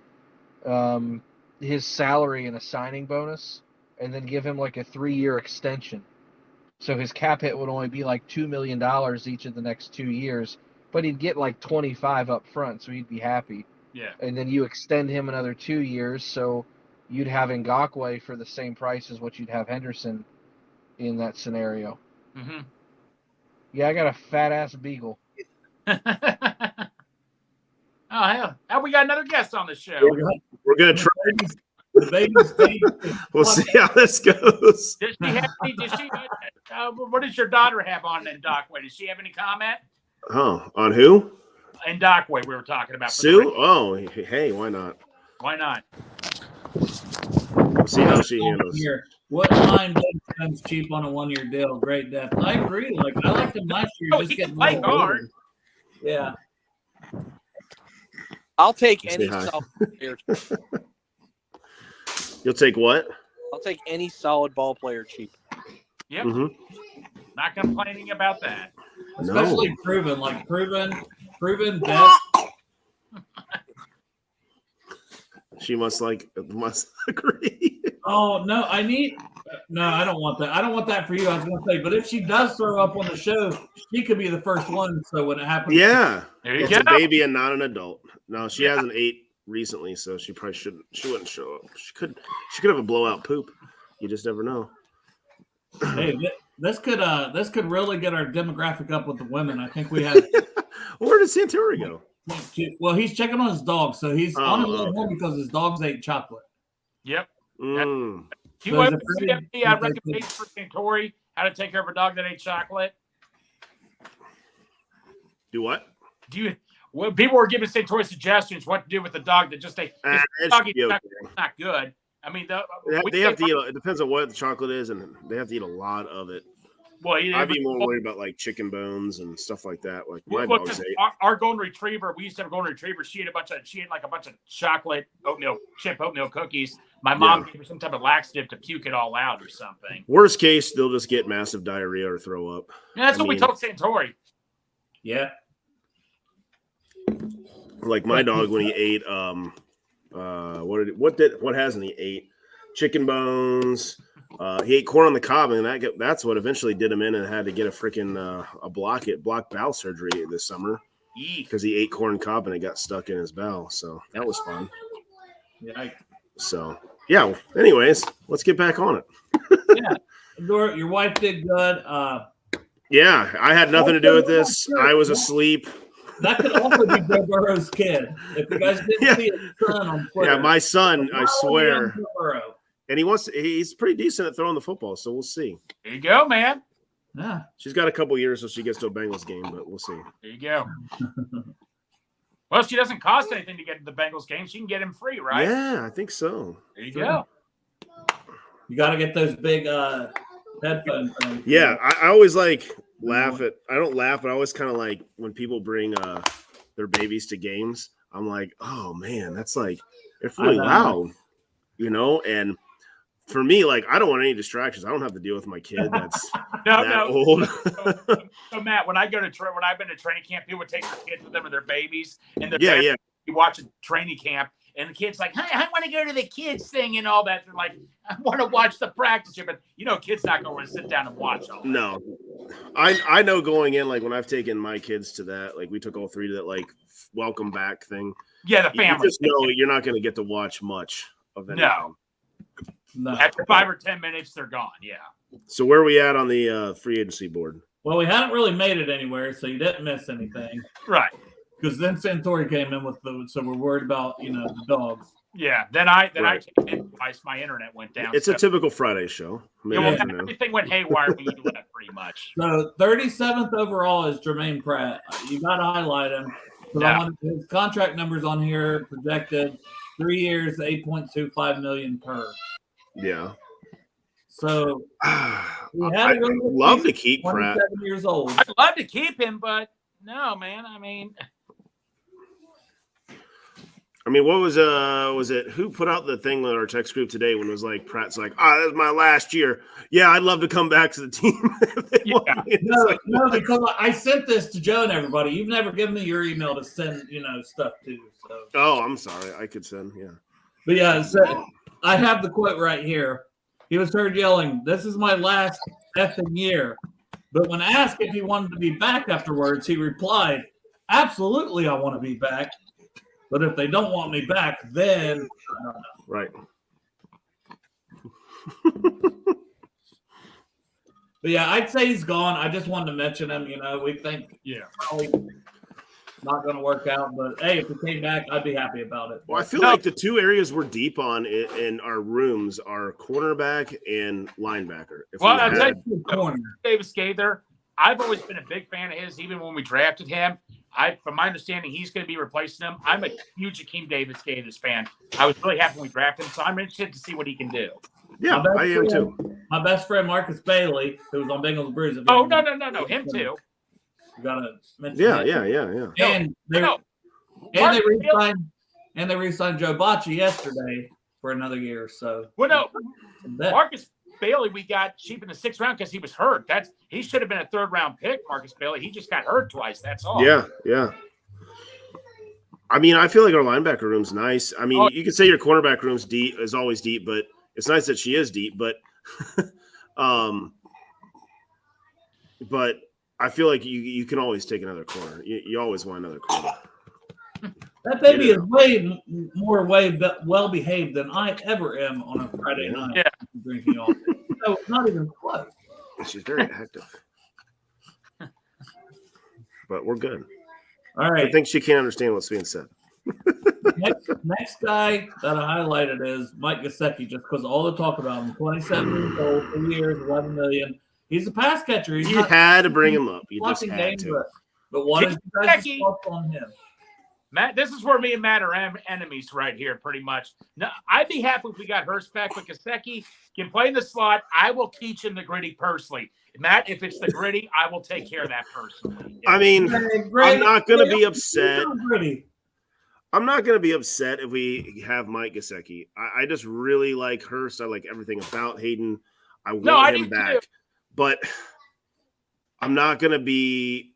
salary and a signing bonus, and then give him like a 3-year extension. So his cap hit would only be like $2 million each of the next 2 years, but he'd get like 25 up front, so he'd be happy. Yeah. And then you extend him another 2 years, so you'd have Ngakoue for the same price as what you'd have Henderson in that scenario. Mm-hmm. Yeah, I got a fat-ass beagle. Oh, hell. We got another guest on the show. We're going to try. The baby's We'll see how this goes. Does she have what does your daughter have on in Dockway? Does she have any comment? Oh, on who? In Dockway, we were talking about. Sue? Oh, hey, why not? Why not? We'll see how she handles. Here. What line comes cheap on a 1-year deal? Great depth. I agree. Like I liked him last year. He can play guard. Yeah. I'll take any solid player. You'll take what? I'll take any solid ball player cheap. Yep. Mm-hmm. Not complaining about that. Especially proven depth. She must agree. Oh no, I don't want that. I don't want that for you. I was going to say, but if she does throw up on the show, she could be the first one. So when it happens, Yeah, there you it's go. a baby and not an adult. No, she hasn't ate recently, so she probably shouldn't. She wouldn't show up. She could have a blowout poop. You just never know. Hey, this could really get our demographic up with the women. I think we have. Where did Santori go? Well, he's checking on his dog, so he's on his way home because his dogs ate chocolate. Yep. Mm. Do you ever see any recommendations for Santori how to take care of a dog that ate chocolate? Do what? Well, people were giving Santori suggestions what to do with the dog that just ate. Dog eats chocolate, it's not good. I mean, they have to eat. It depends on what the chocolate is, and they have to eat a lot of it. Well, I'd be more worried about like chicken bones and stuff like that. Like my dogs ate. Our golden retriever, we used to have a golden retriever. She ate like a bunch of chocolate chip oatmeal cookies. My mom gave her some type of laxative to puke it all out or something. Worst case, they'll just get massive diarrhea or throw up. Yeah, that's what we told Santori. Yeah. Like my dog when he ate what hasn't he ate? Chicken bones. He ate corn on the cob, and that's what eventually did him in and had to get a freaking block bowel surgery this summer because he ate corn cob and it got stuck in his bowel. So that was fun. Yeah. So yeah. Anyways, let's get back on it. Yeah, your wife did good. Yeah, I had nothing to do with this. I was asleep. That could also be Joe Burrow's kid. If you guys didn't see his son on Twitter. Yeah, my son, I swear. Joe Burrow. And he's pretty decent at throwing the football, so we'll see. There you go, man. Yeah. She's got a couple years till she gets to a Bengals game, but we'll see. There you go. Well, she doesn't cost anything to get to the Bengals game. She can get him free, right? Yeah, I think so. There you go. You got to get those big headphones. Yeah, I always laugh at – I don't laugh, but I always kind of like when people bring their babies to games, I'm like, oh, man, that's like – it's really loud, and – for me, I don't want any distractions. I don't have to deal with my kid that's old. So Matt, when I've been to training camp, people would take their kids with them or their babies, and you watch a training camp, and the kid's like, "Hey, I want to go to the kids thing and all that." They're like, "I want to watch the practice here," but kids not going to sit down and watch all that. No, I know going in, like when I've taken my kids to that, like we took all three to that like welcome back thing. Yeah, the family. You just know you're not going to get to watch much of anything. No. After 5 or 10 minutes, they're gone. Yeah. So where are we at on the free agency board? Well, we hadn't really made it anywhere, so you didn't miss anything. Right. Because then Santori came in with so we're worried about the dogs. Yeah. Then I came in twice. My internet went down. It's a typical Friday show. Everything went haywire when you left, pretty much. So 37th overall is Jermaine Pratt. You got to highlight him. Yeah. His contract numbers on here projected 3 years, $8.25 million per. Yeah. So I'd love to keep Pratt. 27 years old. I'd love to keep him, but no, man. I mean, what was it? Who put out the thing with our text group today when it was like Pratt's like, that's my last year. Yeah, I'd love to come back to the team. No, because I sent this to Joe and everybody. You've never given me your email to send, stuff to. So. Oh, I'm sorry. I could send, yeah. But yeah, so I have the quote right here. He was heard yelling, "This is my last effing year." But when asked if he wanted to be back afterwards, he replied, "Absolutely, I want to be back. But if they don't want me back, then I don't know." Right. But yeah, I'd say he's gone. I just wanted to mention him. We think probably not going to work out. But hey, if he came back, I'd be happy about it. Well, I feel like the two areas we're deep on in our rooms are cornerback and linebacker. I'll tell you, Davis Gaither, I've always been a big fan of his, even when we drafted him. From my understanding, he's going to be replacing him. I'm a huge Akeem Davis Gaither fan. I was really happy when we drafted him, so I'm interested to see what he can do. Yeah, I am too. My best friend Marcus Bailey, who was on Bengals Brews. Oh, no, him too. You gotta mention Yeah. And they re-signed Joe Bocci yesterday for another year. So Marcus Bailey, we got cheap in the 6th round because he was hurt. He should have been a 3rd round pick, Marcus Bailey. He just got hurt twice. That's all. Yeah. I feel like our linebacker room's nice. You could say your cornerback room's deep, is always deep, but it's nice that she is deep. But, but I feel like you can always take another corner. You always want another corner. That baby is way more well behaved than I ever am on a Friday night. Yeah, drinking all day. So it's not even close. She's very active, but we're good. All right. I think she can't understand what's being said. Next guy that I highlighted is Mike Gesicki, just because all the talk about him. 27 years old, 3 years, $11 million. He's a pass catcher. You had to bring him up. You just had to. But what is you guys' thoughts on him? Matt, this is where me and Matt are enemies right here, pretty much. Now, I'd be happy if we got Hurst back, but Gesicki can play in the slot. I will teach him the gritty personally. Matt, if it's the gritty, I will take care of that personally. I'm not going to be upset. I'm not going to be upset if we have Mike Gesicki. I just really like Hurst. I like everything about Hayden. I want him back. Too. But I'm not going to be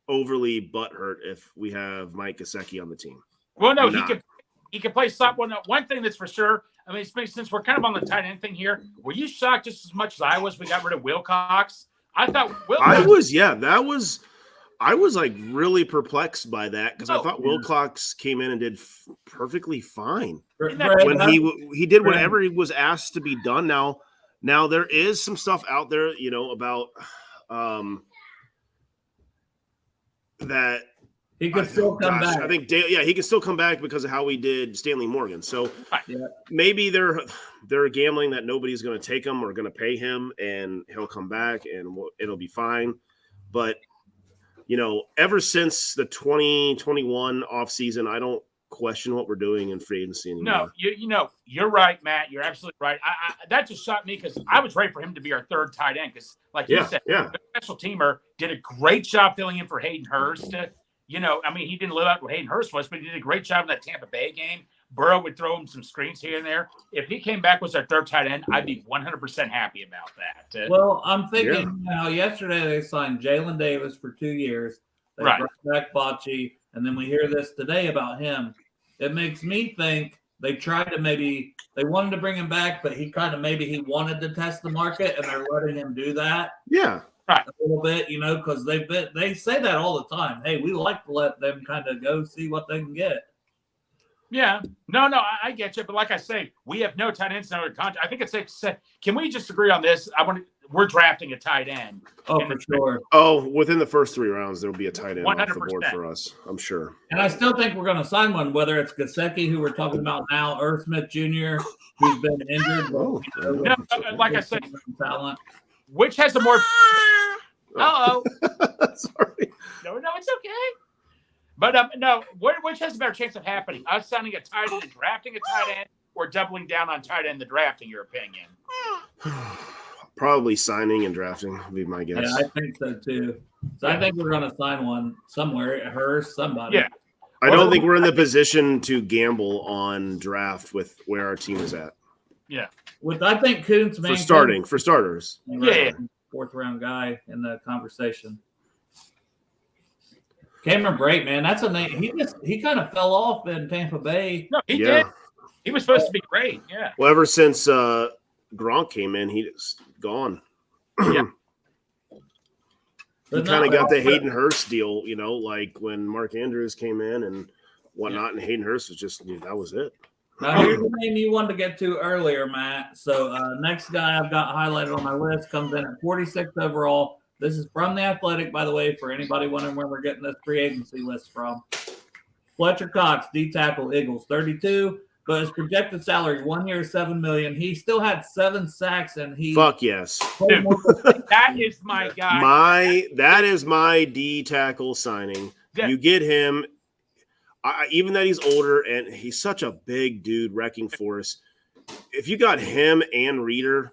overly butthurt if we have Mike Gesicki on the team. Well, no, he can play slot. Well, no, one thing that's for sure, since we're kind of on the tight end thing here, were you shocked just as much as I was we got rid of Wilcox? I thought Wilcox. I was like really perplexed by that because I thought Wilcox came in and did perfectly fine when he did whatever he was asked to be done. Now there is some stuff out there, about that he could still come back. I think he can still come back because of how we did Stanley Morgan. So maybe they're gambling that nobody's going to take him or going to pay him, and he'll come back and it'll be fine. But ever since the 2021 offseason, I don't question what we're doing in free agency anymore. No, you're right, Matt. You're absolutely right. That just shocked me because I was ready for him to be our 3rd tight end because, like you said, the special teamer did a great job filling in for Hayden Hurst. He didn't live out what Hayden Hurst was, but he did a great job in that Tampa Bay game. Burrow would throw him some screens here and there. If he came back as our 3rd tight end, I'd be 100% happy about that. Well, I'm thinking yesterday they signed Jalen Davis for 2 years. They brought back Bocci, and then we hear this today about him. It makes me think they wanted to bring him back, but he wanted to test the market, and they're letting him do that. Yeah. a little bit, because they say that all the time. Hey, we like to let them kind of go see what they can get. Yeah. No, I get you. But like I say, we have no tight ends in our contract. I think it's safe to say, can we just agree on this? We're drafting a tight end. Oh, for sure. Oh, within the first 3 rounds, there will be a tight end 100%. off the board for us, I'm sure. And I still think we're going to sign one, whether it's Gesicki, who we're talking about now, or Smith Jr., who's been injured. Like I said, talent. Which has a more Uh-oh. Sorry. No, it's okay. But no, which has a better chance of happening? Us signing a tight end and drafting a tight end, or doubling down on tight end and the draft, in your opinion? Probably signing and drafting would be my guess. Yeah, I think so too. So I think we're going to sign one somewhere, somebody. Yeah. I don't think we're in the position to gamble on draft with where our team is at. Yeah. I think Kuntz for starters. Yeah. 4th round guy in the conversation. Cameron Brate, man, that's a name. He kind of fell off in Tampa Bay. No, he did. He was supposed to be great. Yeah. Well, ever since Gronk came in, he's gone. Yeah. He kind of got the Hayden Hurst deal, like when Mark Andrews came in and whatnot, and Hayden Hurst was just that was it. Now, here's the name you wanted to get to earlier, Matt. So next guy I've got highlighted on my list comes in at 46 overall. This is from The Athletic, by the way, for anybody wondering where we're getting this free agency list from. Fletcher Cox, D-tackle, Eagles, 32, but his projected salary, 1 year, $7 million. He still had 7 sacks, and he fuck yes. Dude, that is my guy. That is my D-tackle signing. You get him. Even that he's older and he's such a big dude, wrecking force. If you got him and Reader,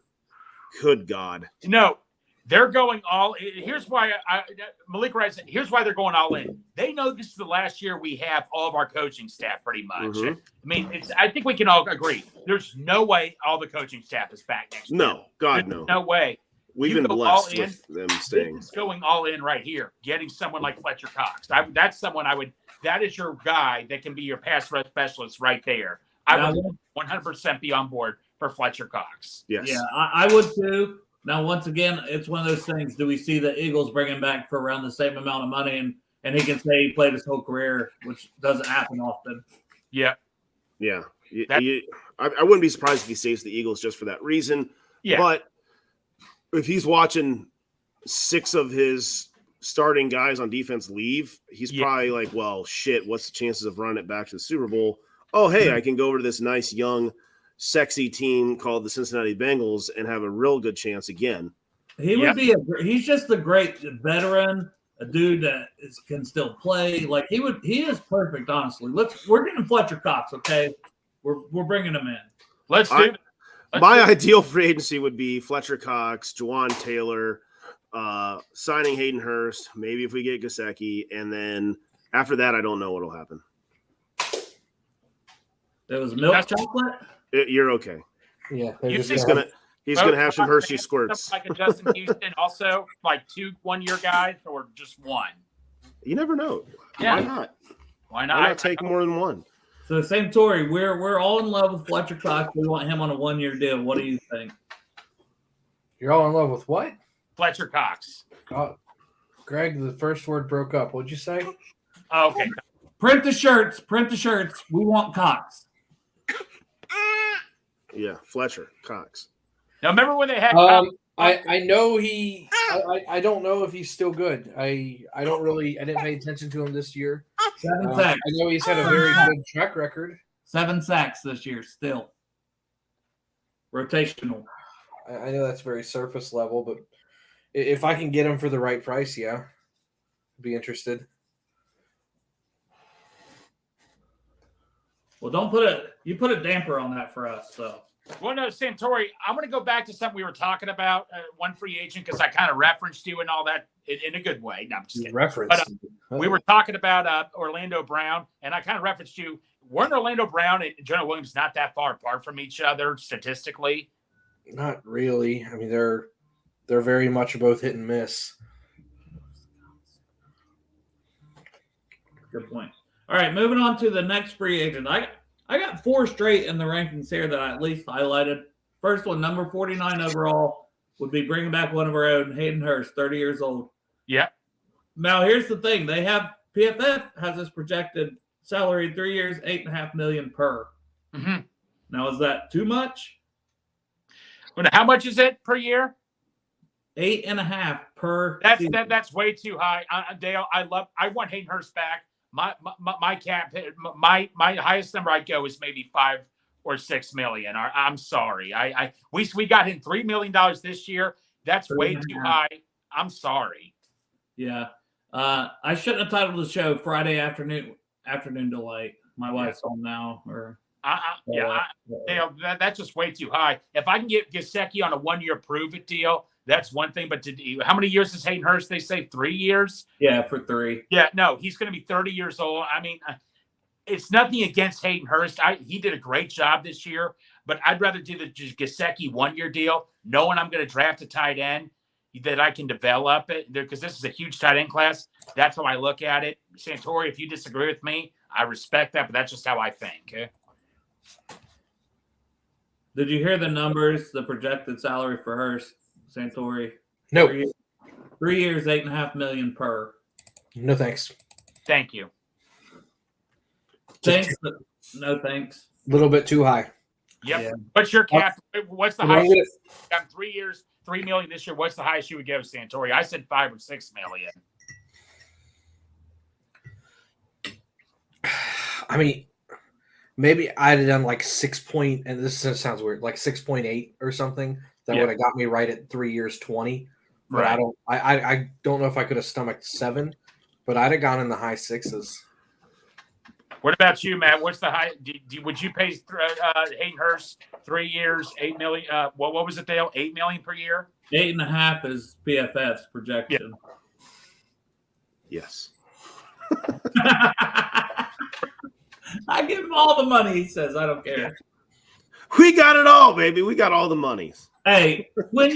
good God. No, they're going all. Here's why Malik Wright said. Here's why they're going all in. They know this is the last year we have all of our coaching staff, pretty much. Mm-hmm. I mean, I think we can all agree. There's no way all the coaching staff is back next year. No, God, no. No way. We've been blessed with them staying. This is going all in right here. Getting someone like Fletcher Cox. That's someone I would. That is your guy that can be your pass rush specialist right there. I would 100% be on board for Fletcher Cox. Yes. Yeah, I would too. Now, once again, it's one of those things. Do we see the Eagles bring him back for around the same amount of money, and he can say he played his whole career, which doesn't happen often. Yeah. Yeah. I wouldn't be surprised if he stays the Eagles just for that reason. Yeah. But if he's watching 6 of his starting guys on defense leave, he's probably like, well, shit, what's the chances of running it back to the Super Bowl? Oh, hey, I can go over to this nice, young, sexy team called the Cincinnati Bengals and have a real good chance again. He would be he's just a great veteran, a dude that can still play. Like he is perfect, honestly. We're getting Fletcher Cox, okay? We're bringing him in. Let's do it. My ideal free agency would be Fletcher Cox, Juwan Taylor, signing Hayden Hurst, maybe if we get Gesicki, and then after that, I don't know what'll happen. There was milk chocolate. You're okay. Yeah, he's gonna have some Hershey squirts. Like a Justin Houston, also like 2 1-year guys, or just 1. You never know. Yeah. Why not? Why not? Why not take more than 1? So same Tory, we're all in love with Fletcher Cox. We want him on a 1-year deal. What do you think? You're all in love with what? Fletcher Cox. Oh, Greg, the first word broke up. What'd you say? Oh, okay. Print the shirts. We want Cox. Yeah, Fletcher Cox. Now, remember when they had? I know he. I don't know if he's still good. I didn't pay attention to him this year. 7 sacks. I know he's had a very good track record. 7 sacks this year, still rotational. I know that's very surface level, but if I can get him for the right price, yeah, I'd be interested. Well, you put a damper on that for us. So, well, no, Santori, I'm going to go back to something we were talking about, one free agent, because I kind of referenced you and all that in a good way. No, I'm just kidding. Reference. But, we were talking about Orlando Brown, and I kind of referenced you. Weren't Orlando Brown and Jonah Williams not that far apart from each other statistically? Not really. I mean, they're very much both hit and miss. Good point. All right, moving on to the next free agent. I got 4 straight in the rankings here that I at least highlighted. First one, number 49 overall, would be bringing back one of our own, Hayden Hurst, 30 years old. Yeah. Now, here's the thing. They have PFF has this projected salary in 3 years, $8.5 million per. Mm-hmm. Now, is that too much? Well, how much is it per year? 8.5 per. That's way too high. Dale, I want Hayden Hurst back. My cap, my highest number I'd go is maybe $5 or $6 million. I'm sorry. We got him $3 million this year. That's way too high. I'm sorry. Yeah. I shouldn't have titled the show Friday afternoon delight. My wife's home now. Dale, that's just way too high. If I can get Gesicki on a 1-year prove it deal, that's one thing. But how many years is Hayden Hurst? They say 3 years. Yeah, for 3. Yeah, no, he's going to be 30 years old. I mean, it's nothing against Hayden Hurst. He did a great job this year, but I'd rather do the Gesicki 1-year deal, knowing I'm going to draft a tight end that I can develop it, because this is a huge tight end class. That's how I look at it. Santori, if you disagree with me, I respect that, but that's just how I think. Okay? Did you hear the numbers, the projected salary for Hurst, Santori? No. 3 years, $8.5 million per. No thanks. Thank you. Thanks, but no thanks. A little bit too high. Yep. Yeah. What's your cap? What's the highest? Got 3 years, $3 million this year. What's the highest you would give Santori? I said $5 or $6 million. I mean, maybe I'd have done like 6 and this sounds weird, like 6.8 or something. That would have got me right at 3 years, 20. But Right. I don't know if I could have stomached 7, but I'd have gone in the high 6s. What about you, Matt? What's the high? Would you pay Hayden Hurst 3 years, $8 million? What was it, Dale? $8 million per year? 8.5 is PFF's projection. Yes. I give him all the money, he says. I don't care. We got it all, baby. We got all the monies. Hey, when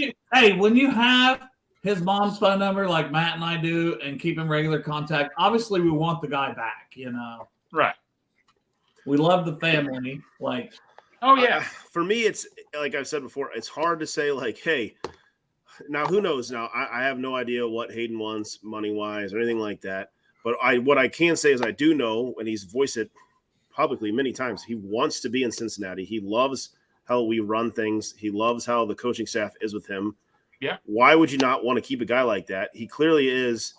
you have his mom's phone number like Matt and I do and keep in regular contact, obviously we want the guy back, you know. Right. We love the family. Like, oh yeah. For me, it's like I've said before, it's hard to say like, hey, now who knows? Now I have no idea what Hayden wants money wise or anything like that. But what I can say is I do know, and he's voiced it publicly many times, he wants to be in Cincinnati. He loves how we run things. He loves how the coaching staff is with him. Yeah. Why would you not want to keep a guy like that? He clearly is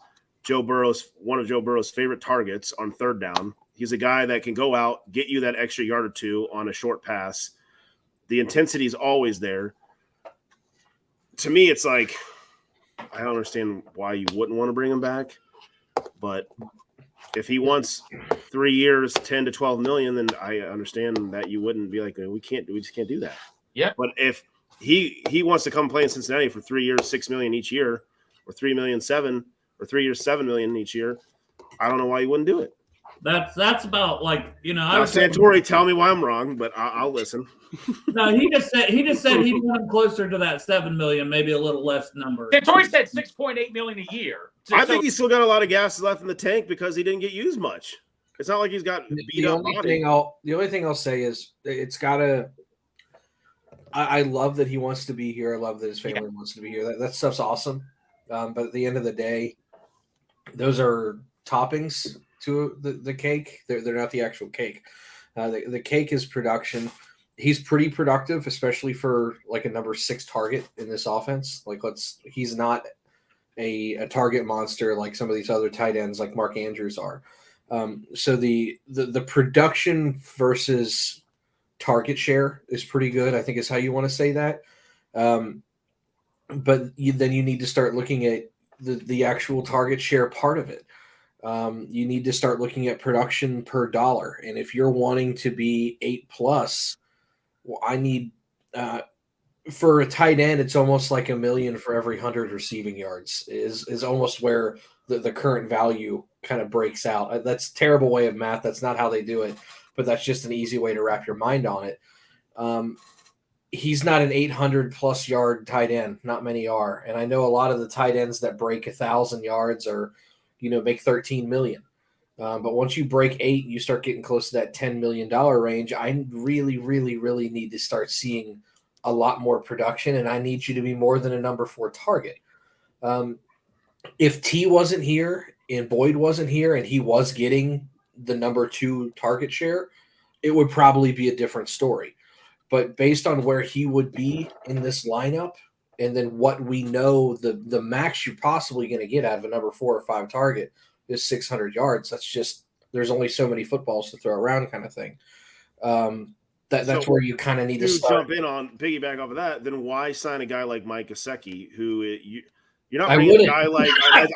one of Joe Burrow's favorite targets on third down. He's a guy that can go out, get you that extra yard or two on a short pass. The intensity is always there. To me, it's like, I don't understand why you wouldn't want to bring him back. But if he wants 3 years, 10 to 12 million, then I understand that you wouldn't be like, we just can't do that. Yeah. But if he wants to come play in Cincinnati for 3 years, 6 million each year, or 3 million, 7, or 3 years, 7 million each year, I don't know why you wouldn't do it. that's about like, you know. Now, Santori, tell me why I'm wrong, but I'll listen. No, he just said he'd want him closer to that 7 million, maybe a little less number. Santori said $6.8 million a year. I think he's still got a lot of gas left in the tank because he didn't get used much. It's not like he's got beat up body. The only thing I'll say is it's got to. I love that he wants to be here. I love that his family wants to be here. That stuff's awesome. But at the end of the day, those are toppings to the cake. They're not the actual cake. The cake is production. He's pretty productive, especially for like a number 6 target in this offense. Like he's not a target monster like some of these other tight ends like Mark Andrews are. So the production versus target share is pretty good, I think is how you want to say that. But then you need to start looking at the actual target share part of it. You need to start looking at production per dollar. And if you're wanting to be 8+, well, I need for a tight end, it's almost like $1 million for every 100 receiving yards is almost where the current value kind of breaks out. That's a terrible way of math. That's not how they do it, but that's just an easy way to wrap your mind on it. He's not an 800+ yard tight end. Not many are. And I know a lot of the tight ends that break 1,000 yards or, make 13 million. But once you break 8, you start getting close to that $10 million range. I really, really, really need to start seeing a lot more production, and I need you to be more than a number 4 target. If T wasn't here and Boyd wasn't here and he was getting the number 2 target share, it would probably be a different story. But based on where he would be in this lineup, and then what we know, the max you're possibly going to get out of a number 4 or 5 target is 600 yards. That's just, there's only so many footballs to throw around kind of thing. That's where you kind of need to start. Jump in on piggyback off of that. Then why sign a guy like Mike Gesicki, who you're not I bringing a wouldn't. guy like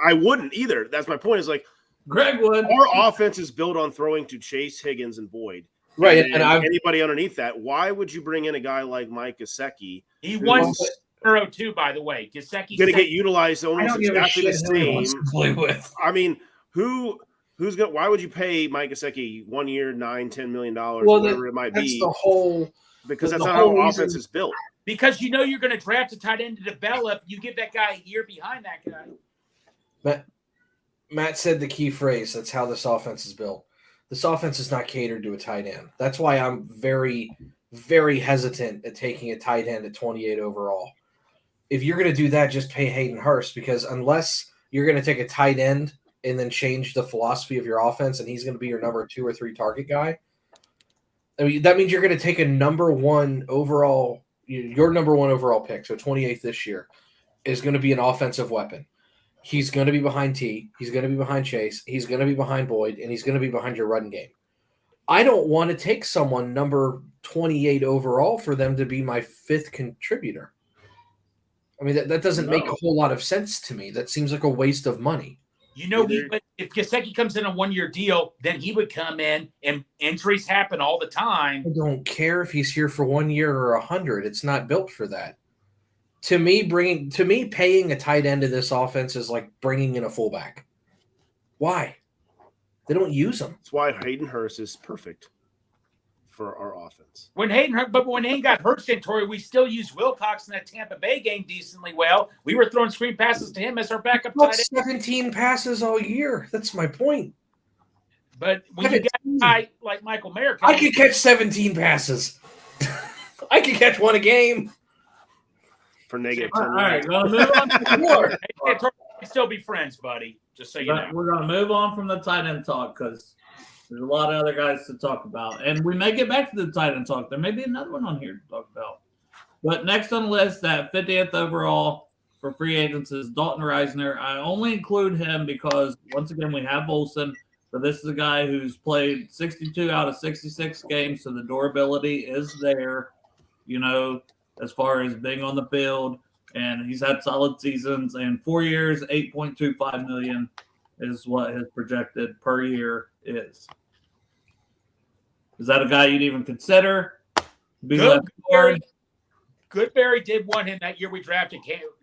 I wouldn't either. That's my point. Is like Greg would. Our offense is built on throwing to Chase, Higgins, and Boyd. Right, and anybody underneath that. Why would you bring in a guy like Mike Gesicki? He won 0-2, by the way. Gesicki's going to get utilized almost exactly the same. With. I mean, who's going? Why would you pay Mike Gesicki 1 year, $9-10 million, whatever it might be? The whole, because that's not how offense is built. Because you know you're going to draft a tight end to develop. You give that guy a year behind that guy. Matt said the key phrase. That's how this offense is built. This offense is not catered to a tight end. That's why I'm very, very hesitant at taking a tight end at 28 overall. If you're going to do that, just pay Hayden Hurst, because unless you're going to take a tight end and then change the philosophy of your offense and he's going to be your number 2 or 3 target guy, I mean, that means you're going to take a number 1 overall, your number 1 overall pick, so 28th this year, is going to be an offensive weapon. He's going to be behind T. He's going to be behind Chase. He's going to be behind Boyd, and he's going to be behind your run game. I don't want to take someone number 28 overall for them to be my 5th contributor. I mean, that doesn't make a whole lot of sense to me. That seems like a waste of money. You know, if Gesicki comes in a 1-year deal, then he would come in, and injuries happen all the time. I don't care if he's here for 1 year or 100. It's not built for that. To me, paying a tight end to this offense is like bringing in a fullback. Why? They don't use them. That's why Hayden Hurst is perfect for our offense. When Hayden got hurt, Santori, we still used Wilcox in that Tampa Bay game decently well. We were throwing screen passes to him as our backup tight end. 17 passes all year. That's my point. But when you get a guy like Michael Mayer, I could catch 17 passes. I could catch 1 a game. For negative. All right, we're going to move on. We can still be friends, buddy. Just so you know. We're going to move on from the tight end talk because there's a lot of other guys to talk about. And we may get back to the tight end talk. There may be another one on here to talk about. But next on the list, at 50th overall for free agents is Dalton Reisner. I only include him because, once again, we have Olsen. But this is a guy who's played 62 out of 66 games, so the durability is there, as far as being on the field. And he's had solid seasons. And 4 years, $8.25 million is what his projected per year is. Is that a guy you'd even consider? Goodberry did want him that year we drafted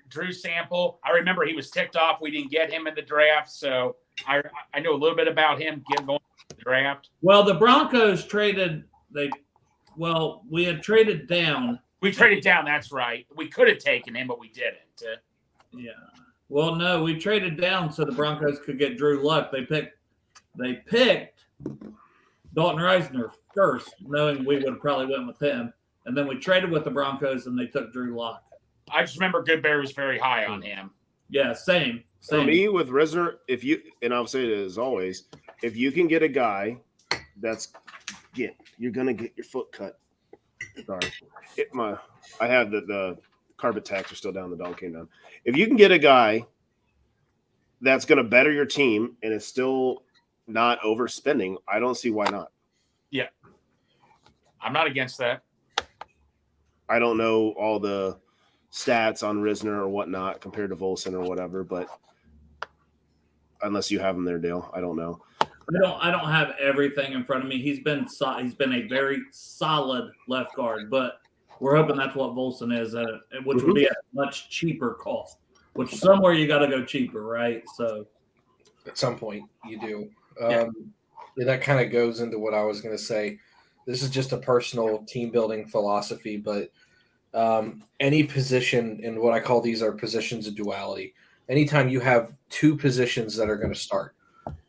Drew Sample. I remember he was ticked off we didn't get him in the draft, so I know a little bit about him going to the draft. Well, the Broncos traded we had traded down. We traded down, that's right. We could have taken him, but we didn't. Yeah. Well, no, we traded down so the Broncos could get Drew Luck. They picked Dalton Reisner first, knowing we would have probably went with him. And then we traded with the Broncos, and they took Drew Luck. I just remember Goodberry was very high on him. Yeah, same. For me, with Reisner, and I'll say it as always, if you can get a guy you're going to get your foot cut. Sorry. I have the carpet tacks are still down. The dog came down. If you can get a guy that's going to better your team and is still not overspending, I don't see why not. Yeah. I'm not against that. I don't know all the stats on Reisner or whatnot compared to Volson or whatever, but unless you have him there, Dale, I don't know. I don't have everything in front of me. He's been a very solid left guard, but we're hoping that's what Volson is, which would be a much cheaper cost. Which somewhere you got to go cheaper, right? So at some point you do. That kind of goes into what I was going to say. This is just a personal team building philosophy, but any position, and what I call these are positions of duality. Anytime you have 2 positions that are going to start,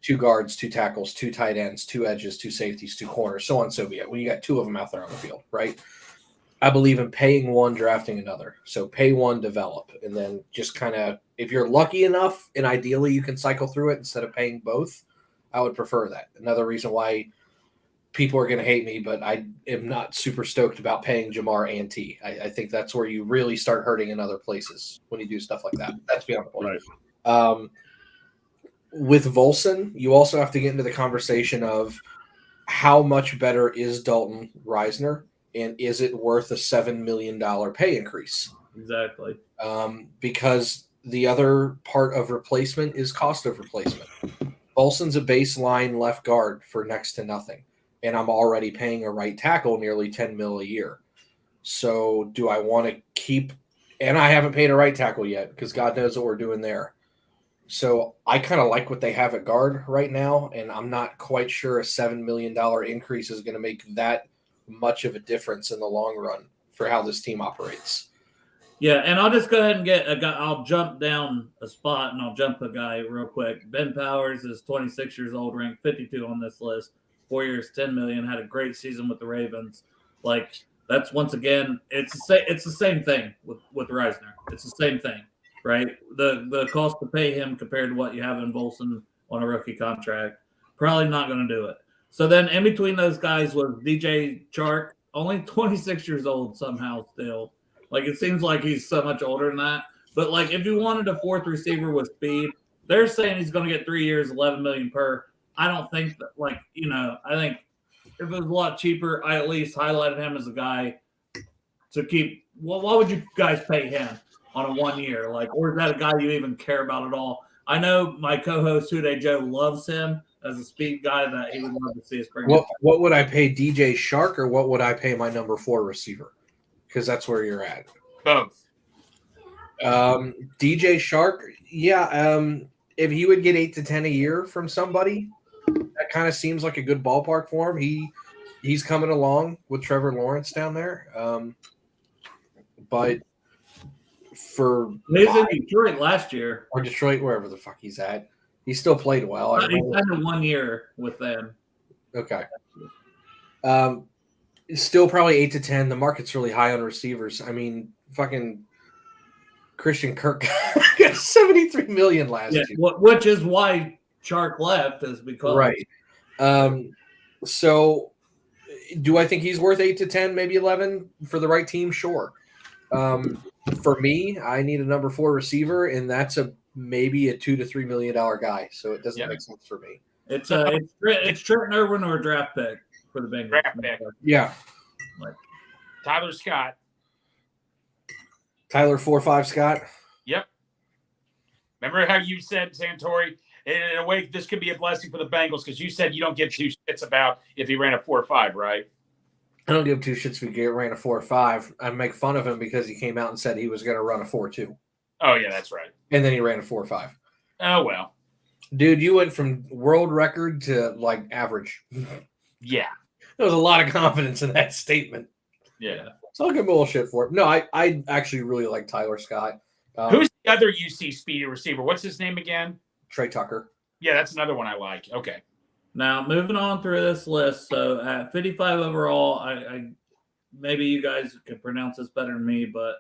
2 guards, 2 tackles, 2 tight ends, 2 edges, 2 safeties, 2 corners, so on, so be it. When you got 2 of them out there on the field, right? I believe in paying one, drafting another. So pay one, develop, and then just kind of, if you're lucky enough, and ideally you can cycle through it instead of paying both, I would prefer that. Another reason why people are going to hate me, but I am not super stoked about paying Jamar and T. I think that's where you really start hurting in other places when you do stuff like that. That's beyond the point. Right. With Volson, you also have to get into the conversation of how much better is Dalton Reisner, and is it worth a $7 million pay increase? Exactly. Because the other part of replacement is cost of replacement. Volson's a baseline left guard for next to nothing, and I'm already paying a right tackle nearly $10 million a year. So do I want to keep – and I haven't paid a right tackle yet because God knows what we're doing there. So I kind of like what they have at guard right now, and I'm not quite sure a $7 million increase is going to make that much of a difference in the long run for how this team operates. Yeah, and I'll just go ahead and get a guy. I'll jump down a spot, and I'll jump a guy real quick. Ben Powers is 26 years old, ranked 52 on this list. 4 years, $10 million, had a great season with the Ravens. Like, that's once again, it's the same thing with Reisner. It's the same thing. Right, the cost to pay him compared to what you have in Volson on a rookie contract, probably not going to do it. So then in between those guys was DJ Chark, only 26 years old somehow still. Like, it seems like he's so much older than that. But, like, if you wanted a fourth receiver with speed, they're saying he's going to get 3 years, $11 million per. I don't think that, like, I think if it was a lot cheaper, I at least highlighted him as a guy to keep. Well, why would you guys pay him on a 1 year? Like, or is that a guy you even care about at all? I know my co-host Hude Joe loves him as a speed guy that he would love to see us bring. What would I pay DJ Shark, or what would I pay my number 4 receiver? Because that's where you're at. Both. DJ Shark, yeah. If he would get 8 to 10 a year from somebody, that kind of seems like a good ballpark for him. He's coming along with Trevor Lawrence down there. But for he was in Detroit last year, or Detroit, wherever the fuck he's at, he still played well. He signed 1 year with them. Okay. Still probably 8 to 10. The market's really high on receivers. I mean, fucking Christian Kirk got $73 million last year, which is why Chark left, is because right. So, do I think he's worth 8 to 10, maybe 11 for the right team? Sure. For me, I need a number 4 receiver, and that's maybe a $2 to $3 million guy. So it doesn't make sense for me. It's Trent Irwin or a draft pick for the Bengals. Draft pick. Yeah. Like Tyler Scott. Tyler 4-5 Scott. Yep. Remember how you said, Santori, in a way, this could be a blessing for the Bengals because you said you don't give 2 shits about if he ran a 4.5, right? I don't give 2 shits if he ran a 4.5. I make fun of him because he came out and said he was going to run a 4.2. Oh, yeah, that's right. And then he ran a 4.5. Oh, well. Dude, you went from world record to, like, average. Yeah. There was a lot of confidence in that statement. Yeah. So I'll give bullshit for it. No, I actually really like Tyler Scott. Who's the other UC speedy receiver? What's his name again? Trey Tucker. Yeah, that's another one I like. Okay. Now, moving on through this list. So at 55 overall, I maybe you guys can pronounce this better than me, but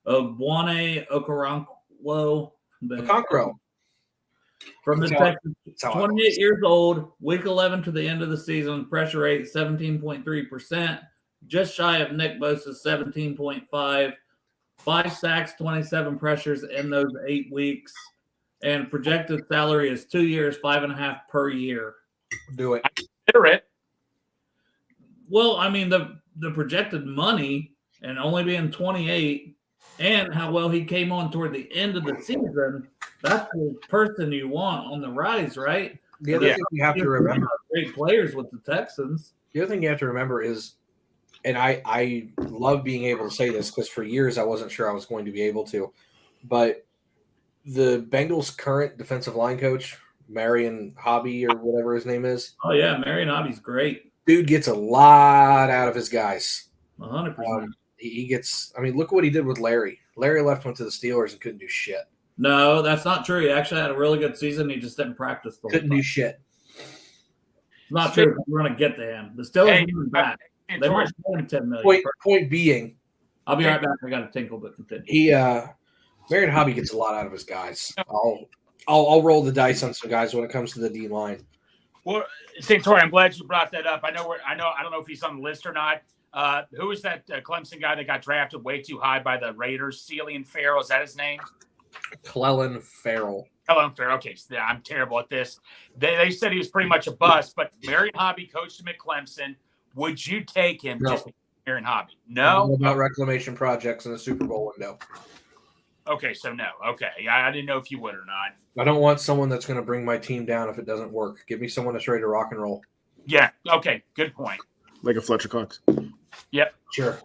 Obwane Okoronkwo. From the Texans, 28 years old, week 11 to the end of the season, pressure rate 17.3%, just shy of Nick Bosa's 17.5, 5 sacks, 27 pressures in those 8 weeks, and projected salary is 2 years, 5.5 per year. Do it. Consider it. Well, I mean, the projected money and only being 28 and how well he came on toward the end of the season, that's the person you want on the rise, right? The other thing you have to remember, great players with the Texans. The other thing you have to remember is, and I love being able to say this because for years I wasn't sure I was going to be able to, but the Bengals' current defensive line coach, Marion Hobby or whatever his name is. Oh, yeah, Marion Hobby's great. Dude gets a lot out of his guys. 100%. He gets – I mean, look what he did with Larry. Larry went to the Steelers and couldn't do shit. No, that's not true. He actually had a really good season. He just didn't practice the whole time. Couldn't do shit. It's not true. We're going to get to him. The Steelers are back. They might spend $10 million. Point being, I'll be right back. I got to tinkle, but continue. He Marion Hobby gets a lot out of his guys. I'll roll the dice on some guys when it comes to the D line. Well, St. Tori, I'm glad you brought that up. I don't know if he's on the list or not. Who is that Clemson guy that got drafted way too high by the Raiders? Celian Farrell, is that his name? Clellan Farrell. Clellan Farrell. Okay, so I'm terrible at this. They said he was pretty much a bust, but Marion Hobby coached him at Clemson. Would you take him? No. Just Marion Hobby? No. About reclamation projects in the Super Bowl window. Okay, so no. Okay, I didn't know if you would or not. I don't want someone that's going to bring my team down if it doesn't work. Give me someone that's ready to rock and roll. Yeah. Okay. Good point. Like a Fletcher Cox. Yep. Sure.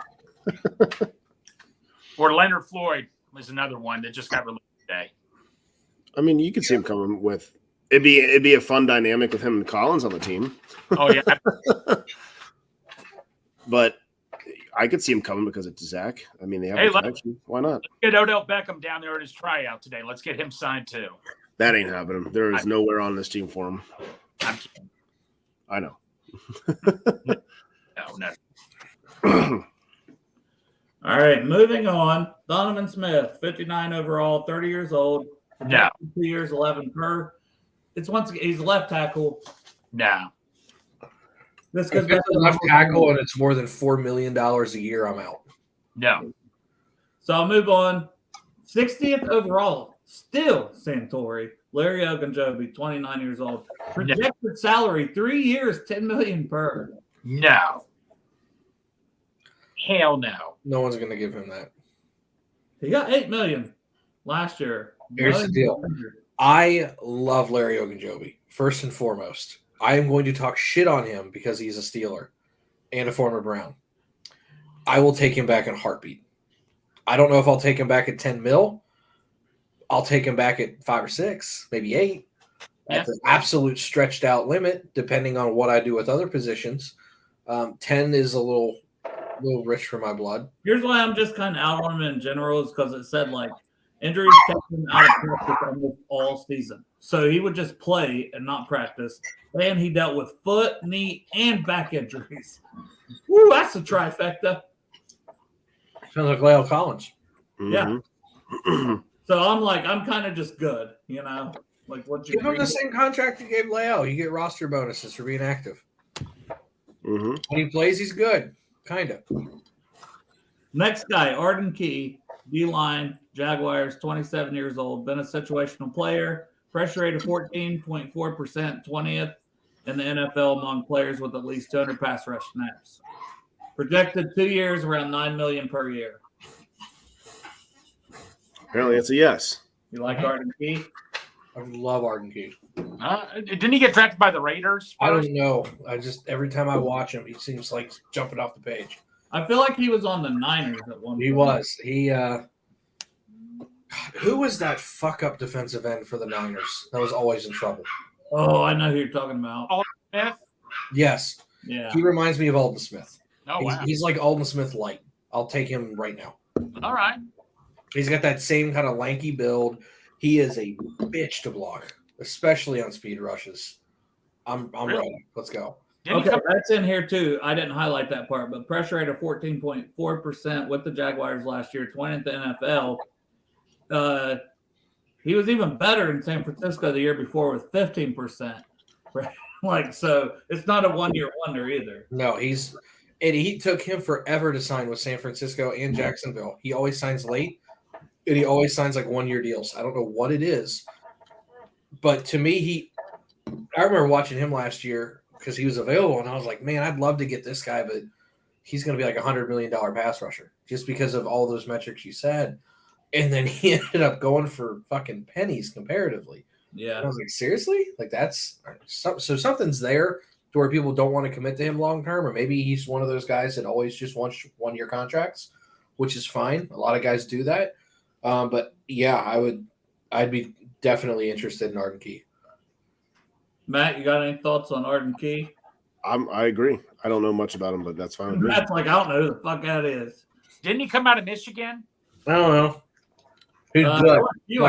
Or Leonard Floyd was another one that just got released today. I mean, you could see him coming with. It'd be a fun dynamic with him and Collins on the team. Oh yeah. But I could see him coming because it's Zach. I mean, they have a connection. Why not? Let's get Odell Beckham down there at his tryout today. Let's get him signed too. That ain't happening. There is nowhere on this team for him. I'm kidding. I know. No. All right, moving on. Donovan Smith, 59 overall, 30 years old. No. 2 years, 11 per. It's once again, he's a left tackle. No. This If goes back it's a to left tackle and it's more than $4 million a year, I'm out. No. So I'll move on. 60th overall, still Santori. Larry Ogunjobi, 29 years old. Projected salary, 3 years, $10 million per. No. Hell no. No one's going to give him that. He got $8 million last year. Here's the deal. I love Larry Ogunjobi, first and foremost. I am going to talk shit on him because he's a Steeler and a former Brown. I will take him back in a heartbeat. I don't know if I'll take him back at 10 mil. I'll take him back at 5 or 6, maybe 8. That's an absolute stretched out limit, depending on what I do with other positions. 10 is a little rich for my blood. Here's why I'm just kind of out on him in general is because it said like injuries kept him out of practice almost all season. So he would just play and not practice. And he dealt with foot, knee, and back injuries. Woo, that's a trifecta. Sounds like Lyle Collins. Yeah. So I'm kind of just good, you know? Like what you give him the same contract you gave Leo. You get roster bonuses for being active. When he plays, he's good. Kind of. Next guy, Arden Key, D-line, Jaguars, 27 years old, been a situational player, pressure rate of 14.4%, 20th in the NFL among players with at least 200 pass rush snaps. Projected 2 years, around $9 million per year. Apparently, it's a yes. You like Arden Key? I love Arden Key. Didn't he get drafted by the Raiders? I don't know. I just every time I watch him, he seems like jumping off the page. I feel like he was on the Niners at one point. He was. Who was that fuck up defensive end for the Niners that was always in trouble? Oh, I know who you're talking about. Alden Smith? Yes. Yeah. He reminds me of Alden Smith. Oh, wow. He's like Alden Smith light. I'll take him right now. All right. He's got that same kind of lanky build. He is a bitch to block, especially on speed rushes. I'm ready. Let's go. Okay, that's in here too. I didn't highlight that part, but pressure rate of 14.4% with the Jaguars last year, 20th NFL. He was even better in San Francisco the year before with 15%. Like, so it's not a 1 year wonder either. No, he took him forever to sign with San Francisco and Jacksonville. He always signs late, and he always signs like 1 year deals. I don't know what it is, but to me, I remember watching him last year because he was available, and I was like, man, I'd love to get this guy, but he's going to be like $100 million pass rusher just because of all those metrics you said. And then he ended up going for fucking pennies comparatively. Yeah. And I was like, seriously? Like that's so something's there to where people don't want to commit to him long term, or maybe he's one of those guys that always just wants 1 year contracts, which is fine. A lot of guys do that. But yeah, I'd be definitely interested in Arden Key. Matt, you got any thoughts on Arden Key? I agree. I don't know much about him, but that's fine with me. Matt's like, I don't know who the fuck that is. Didn't he come out of Michigan? I don't know. He's good. You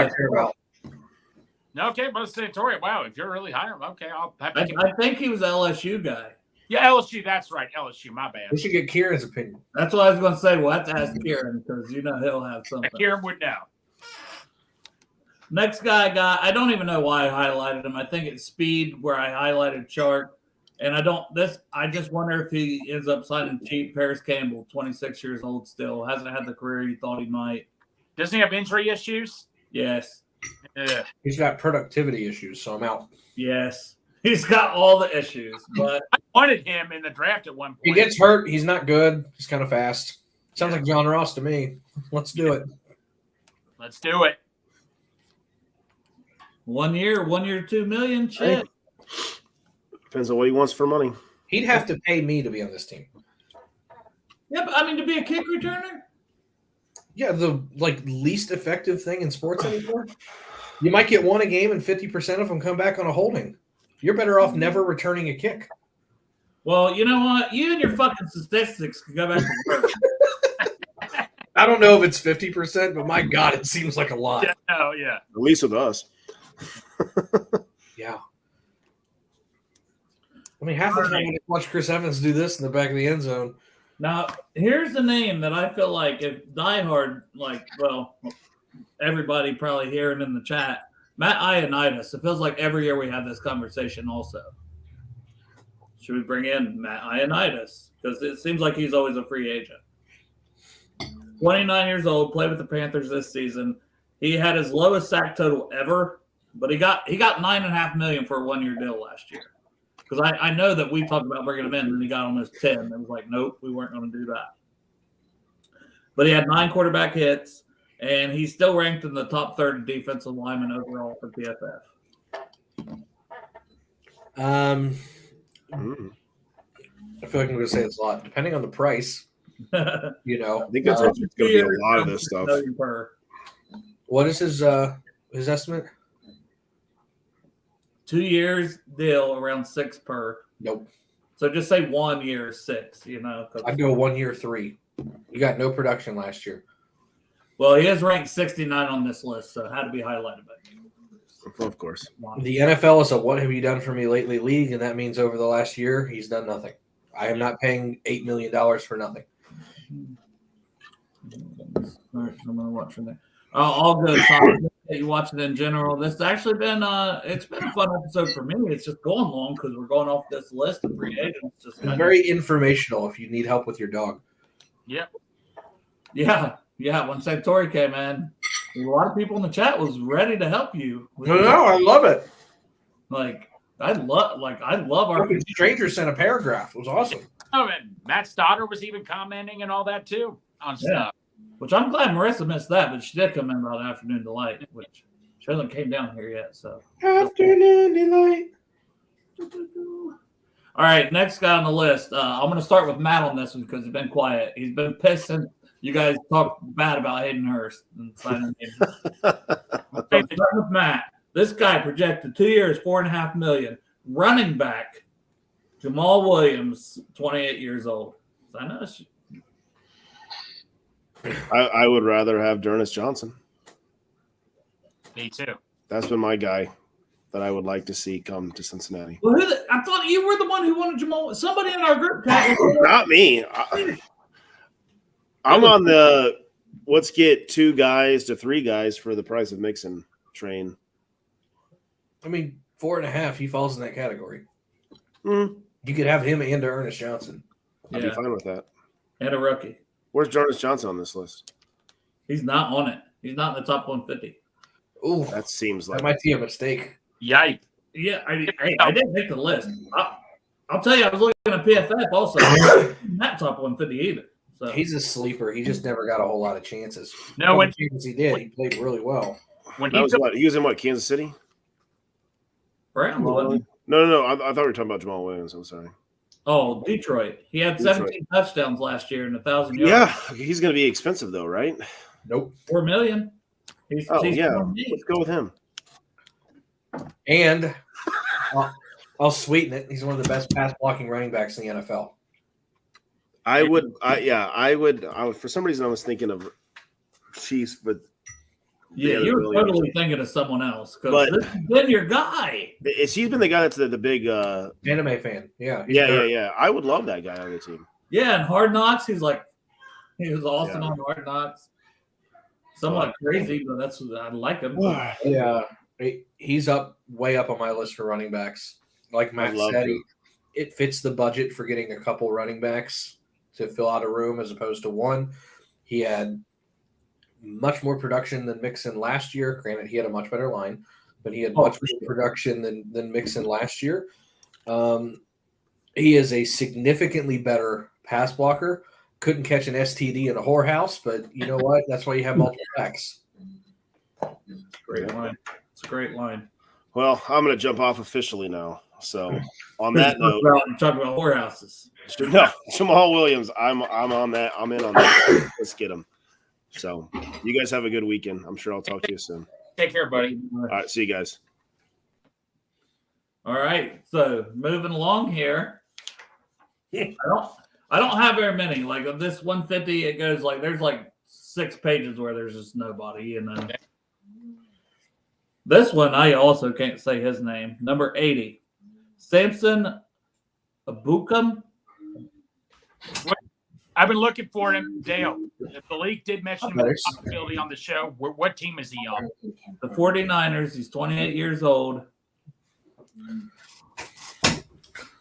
Okay, but Santori, wow, if you're really high, okay, I'll have to I think he was an LSU guy. Yeah, LSU. That's right, LSU. My bad. We should get Kieran's opinion. That's what I was going to say. We'll have to ask Kieran because he'll have something. Kieran would know. Next guy I don't even know why I highlighted him. I think it's speed where I highlighted Chark. And I just wonder if he ends up signing cheap. Paris Campbell, 26 years old still, hasn't had the career he thought he might. Doesn't he have injury issues? Yes. Yeah. He's got productivity issues, so I'm out. Yes. He's got all the issues, but I wanted him in the draft at one point. He gets hurt. He's not good. He's kind of fast. Sounds like John Ross to me. Let's do it. Let's do it. 1 year, 2 million. Shit. Depends on what he wants for money. He'd have to pay me to be on this team. Yeah, but I mean, to be a kick returner? Yeah, the least effective thing in sports anymore. You might get one a game and 50% of them come back on a holding. You're better off never returning a kick. Well, you know what? You and your fucking statistics can go back to work. I don't know if it's 50%, but my God, it seems like a lot. Yeah, oh, yeah. At least with us. Yeah. I mean, half the time when I watch Chris Evans do this in the back of the end zone. Now, here's the name that I feel like if diehard, everybody probably hearing in the chat, Matt Ioannidis. It feels like every year we have this conversation also. Should we bring in Matt Ioannidis? Because it seems like he's always a free agent. 29 years old, played with the Panthers this season. He had his lowest sack total ever, but he got $9.5 million for a 1-year deal last year. Because I know that we talked about bringing him in, and he got almost 10. It was like, nope, we weren't going to do that. But he had 9 quarterback hits, and he's still ranked in the top 30 defensive lineman overall for PFF. I feel like I'm going to say it's a lot, depending on the price. I think that's what's going to be a lot of this stuff. What is his estimate? 2 years deal around 6 per. Nope. So just say 1 year 6. I'd go 1 year 3. You got no production last year. Well, he is ranked 69 on this list, so it had to be highlighted. Of course. The NFL is a "what have you done for me lately" league, and that means over the last year he's done nothing. I am not paying $8 million for nothing. All right, I'm gonna watch from there. All good. Sorry that you watch it in general. This has actually been it's been a fun episode for me. It's just going long because we're going off this list of free agents. Just very informational if you need help with your dog. Yep. Yeah. When Santori came in, a lot of people in the chat was ready to help you. No, I love it. I love our stranger sent a paragraph. It was awesome. Oh, and Matt Stoddard was even commenting and all that too on stuff. Which I'm glad Marissa missed that, but she did come in about Afternoon Delight, which she hasn't came down here yet. So Afternoon Delight. All right, next guy on the list. I'm going to start with Matt on this one because he's been quiet. He's been pissing. You guys talk bad about Hayden Hurst and signing him. Starting with Matt. This guy projected 2 years, $4.5 million. Running back, Jamal Williams, 28 years old. So I know. I would rather have Dernis Johnson. Me too. That's been my guy that I would like to see come to Cincinnati. Well, I thought you were the one who wanted Jamal. Somebody in our group chat. Not me. I'm on the let's get 2 guys to 3 guys for the price of Mixon train. I mean, 4.5, he falls in that category. Mm. You could have him and Ernest Johnson. I'd be fine with that. And a rookie. Where's Ernest Johnson on this list? He's not on it. He's not in the top 150. Ooh, that seems like that might be a mistake. Yipe. Yeah, I didn't make the list. I'll tell you, I was looking at PFF also. Not top 150 either. So he's a sleeper. He just never got a whole lot of chances. No, when he did, he played really well. When he was he was in Kansas City? Browns. No. I thought we were talking about Jamal Williams. I'm sorry. Oh, Detroit. He had 17 touchdowns last year and 1,000 yards. Yeah, he's going to be expensive though, right? Nope. $4 million. He's let's go with him. And I'll sweeten it. He's one of the best pass blocking running backs in the NFL. I would. For some reason, I was thinking of Chiefs, but Yeah, you were totally thinking of someone else because this has been your guy. He's been the guy that's the big anime fan. Yeah. Yeah. I would love that guy on the team. Yeah, and Hard Knocks, he was awesome on Hard Knocks. Somewhat crazy, but I like him. Yeah, he's way up on my list for running backs. Like Matt said, it fits the budget for getting a couple running backs to fill out a room as opposed to one. He had much more production than Mixon last year. Granted, he had a much better line, but he had much more production than Mixon last year. He is a significantly better pass blocker. Couldn't catch an STD in a whorehouse, but you know what? That's why you have multiple backs. Great line. It's a great line. Well, I'm going to jump off officially now. So on that note, talk about whorehouses. No, Jamal Williams. I'm on that. I'm in on that. Let's get him. So you guys have a good weekend. I'm sure I'll talk to you soon. Take care, buddy. All right. See you guys. All right. So moving along here. I don't have very many. Like of this 150, it goes like there's like 6 pages where there's just nobody. And then this one, I also can't say his name. Number 80, Samson Abukum. I've been looking for him, Dale. The league did mention him as a possibility on the show. What team is he on? The 49ers. He's 28 years old.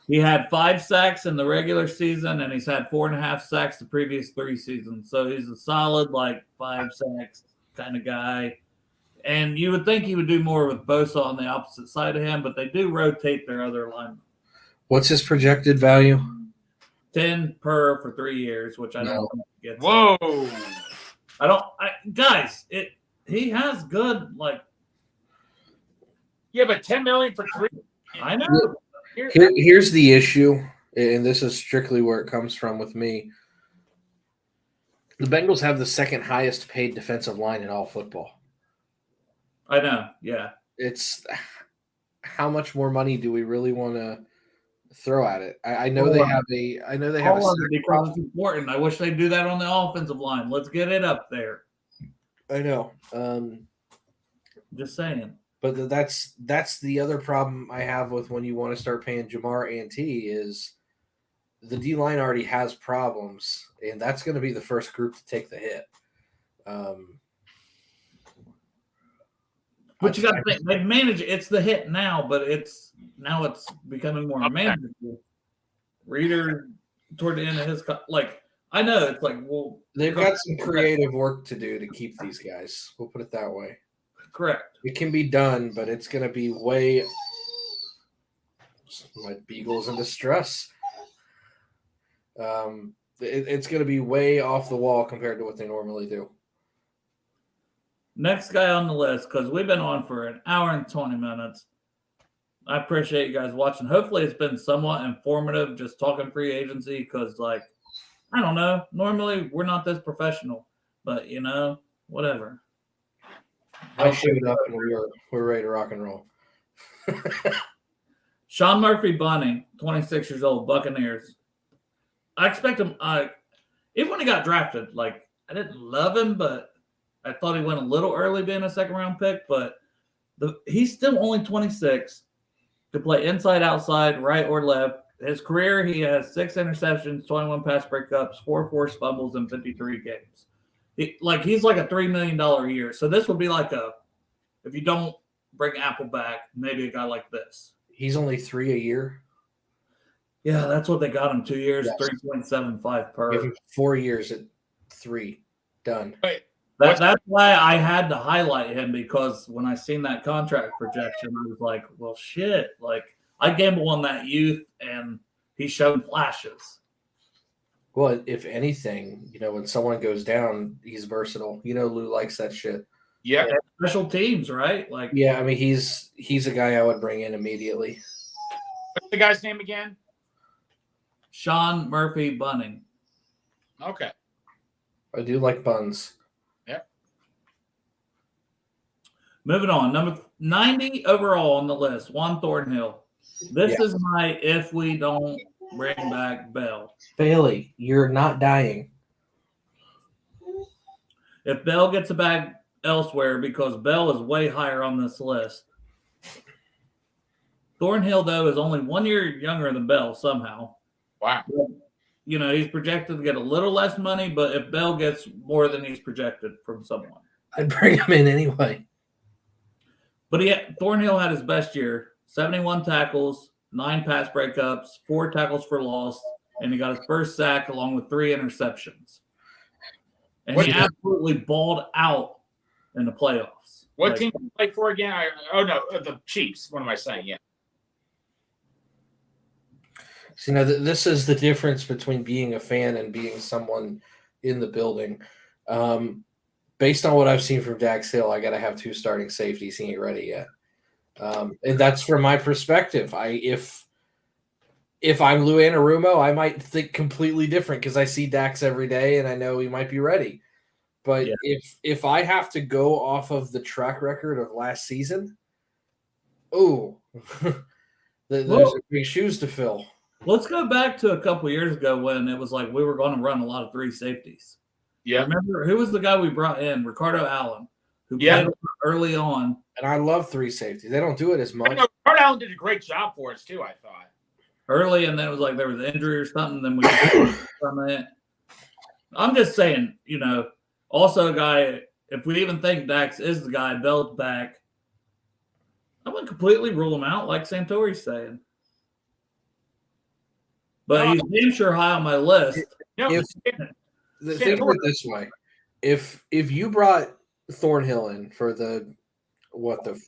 He had 5 sacks in the regular season, and he's had 4.5 sacks the previous 3 seasons. So he's a solid, 5 sacks kind of guy. And you would think he would do more with Bosa on the opposite side of him, but they do rotate their other linemen. What's his projected value? 10 per for 3 years, which I don't get. Whoa! He has good Yeah, but $10 million for 3. I know. Here's the issue, and this is strictly where it comes from with me. The Bengals have the second highest paid defensive line in all football. I know. Yeah. It's how much more money do we really want to throw at it? I know they have a. Because it's important. I wish they'd do that on the offensive line. Let's get it up there. I know. Just saying. But that's the other problem I have with when you want to start paying Jamar Ante is the D line already has problems, and that's going to be the first group to take the hit. But you got to think they manage it. It's the hit now, but it's becoming more manageable. Reader toward the end of his I know it's they've got some creative work to do to keep these guys. We'll put it that way. Correct. It can be done, but it's going to be way like beagles in distress. It's going to be way off the wall compared to what they normally do. Next guy on the list, because we've been on for an hour and 20 minutes. I appreciate you guys watching. Hopefully it's been somewhat informative, just talking free agency, because, I don't know. Normally we're not this professional, but, whatever. I showed up and we're ready to rock and roll. Sean Murphy Bunting, 26 years old, Buccaneers. I expect him. Even when he got drafted, I didn't love him, but I thought he went a little early being a second-round pick. But he's still only 26 to play inside, outside, right, or left. His career, he has 6 interceptions, 21 pass breakups, 4 forced fumbles in 53 games. He's like a $3 million a year. So this would be if you don't bring Apple back, maybe a guy like this. He's only 3 a year. Yeah, that's what they got him. 2 years, 3.75 per. Give him 4 years at 3. Done. Wait, that's why I had to highlight him, because when I seen that contract projection, I was like, well, shit. I gamble on that youth, and he's shown flashes. Well, if anything, when someone goes down, he's versatile. Lou likes that shit. Yeah. Special teams, right? Yeah, I mean, he's a guy I would bring in immediately. What's the guy's name again? Sean Murphy Bunting. Okay. I do like buns. Yep. Moving on. Number 90 overall on the list, Juan Thornhill. This is my if we don't bring back Bell. Bailey, you're not dying. If Bell gets back elsewhere because Bell is way higher on this list. Thornhill, though, is only 1 year younger than Bell somehow. Wow. You know, he's projected to get a little less money, but if Bell gets more than he's projected from someone, I'd bring him in anyway. But Thornhill had his best year: 71 tackles, 9 pass breakups, 4 tackles for loss, and he got his first sack along with 3 interceptions. And he absolutely balled out in the playoffs. What team did you play for again? The Chiefs. What am I saying? Yeah. So, this is the difference between being a fan and being someone in the building. Based on what I've seen from Dax Hill, I got to have 2 starting safeties. He ain't ready yet. And that's from my perspective. If I'm Lou Anarumo, I might think completely different because I see Dax every day and I know he might be ready. But if I have to go off of the track record of last season, there's big shoes to fill. Let's go back to a couple years ago when it was like we were going to run a lot of 3 safeties. Yeah. Remember who was the guy we brought in? Ricardo Allen, who played early on. And I love 3 safeties. They don't do it as much. Ricardo Allen did a great job for us too, I thought. Early, and then it was like there was an injury or something. Then we could from it. I'm just saying, also a guy. If we even think Dax is the guy, Bell's back, I wouldn't completely rule him out, like Santori's saying. But he's damn sure high on my list. Think of it this way: if you brought Thornhill in for the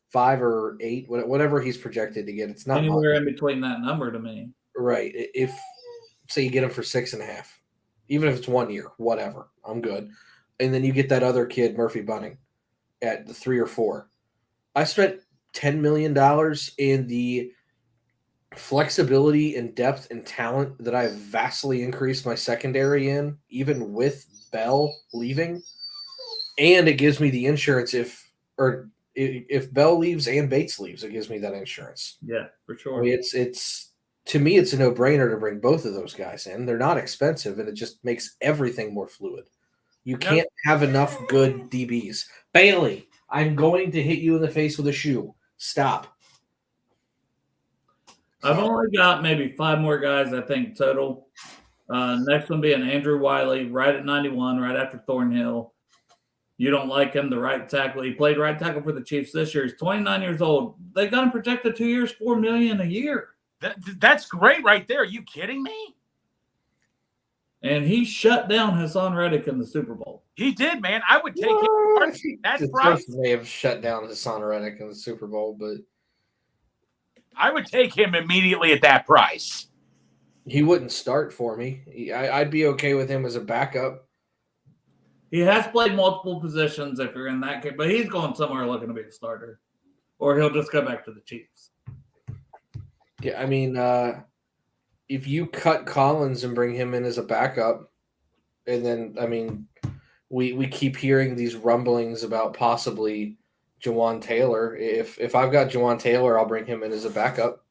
5 or 8, whatever he's projected to get, it's not anywhere in between that number to me. Right. If say you get him for 6.5, even if it's 1 year, whatever, I'm good. And then you get that other kid, Murphy Bunning, at the 3 or 4. I spent $10 million in the flexibility and depth and talent that I've vastly increased my secondary in, even with Bell leaving. And it gives me the insurance if Bell leaves and Bates leaves, it gives me that insurance. Yeah, for sure. I mean, it's to me, it's a no-brainer to bring both of those guys in. They're not expensive, and it just makes everything more fluid. You can't have enough good DBs. Bailey, I'm going to hit you in the face with a shoe. Stop. I've only got maybe 5 more guys, I think, total. Next one being Andrew Wiley, right at 91, right after Thornhill. You don't like him, the right tackle. He played right tackle for the Chiefs this year. He's 29 years old. They got him projected 2 years, $4 million a year. That's great right there. Are you kidding me? And he shut down Hassan Reddick in the Super Bowl. He did, man. I would take him. That's right. May have shut down Hassan Reddick in the Super Bowl, but I would take him immediately at that price. He wouldn't start for me. I'd be okay with him as a backup. He has played multiple positions if you're in that case, but he's going somewhere looking to be a starter. Or he'll just go back to the Chiefs. Yeah, I mean, if you cut Collins and bring him in as a backup, and then, I mean, we keep hearing these rumblings about possibly Jawan Taylor. If I've got Jawan Taylor, I'll bring him in as a backup.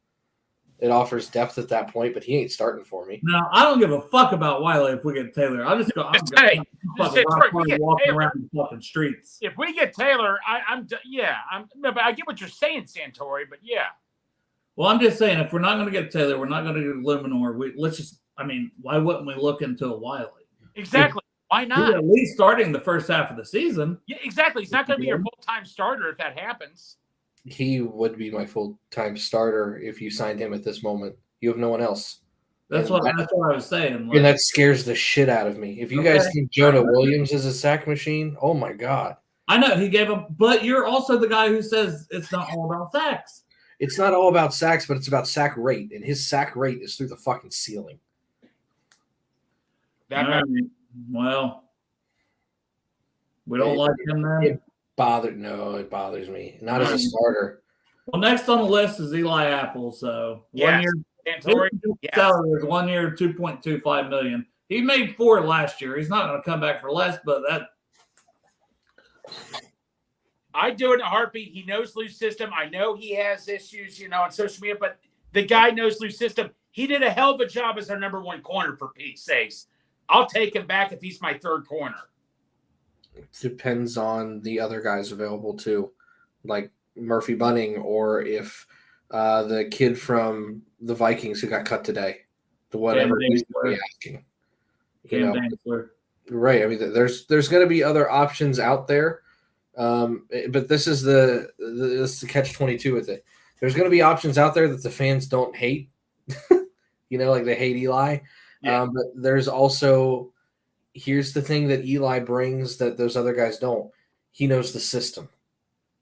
It offers depth at that point, but he ain't starting for me. No, I don't give a fuck about Wiley if we get Taylor. I'm walking around the fucking streets. If we get Taylor, but I get what you're saying, Santori, but yeah. Well, I'm just saying, if we're not going to get Taylor, we're not going to get Luminor. Why wouldn't we look into a Wiley? Exactly. Why not? He's at least starting the first half of the season. Yeah, exactly. He's not going to be your full-time starter if that happens. He would be my full-time starter if you signed him at this moment. You have no one else. That's what I was saying. And that scares the shit out of me. If you guys think Jonah Williams is a sack machine, oh my God. I know he gave up, but you're also the guy who says it's not all about sacks. It's not all about sacks, but it's about sack rate, and his sack rate is through the fucking ceiling. Well, we don't like him then. It bothers me. Not as a starter. Well, next on the list is Eli Apple. So 1 year salary is 1 year, $2.25 million. He made $4 million last year. He's not going to come back for less, but that. I do it in a heartbeat. He knows Lou's system. I know he has issues, on social media, but the guy knows Lou's system. He did a hell of a job as our number 1 corner, for Pete's sakes. I'll take him back if he's my 3rd corner. Depends on the other guys available too, like Murphy Bunning, or if the kid from the Vikings who got cut today, the whatever he's going to be asking. Right. I mean, there's going to be other options out there, but this is the catch-22 with it. There's going to be options out there that the fans don't hate, like they hate Eli. Yeah. But there's also, here's the thing that Eli brings that those other guys don't. He knows the system,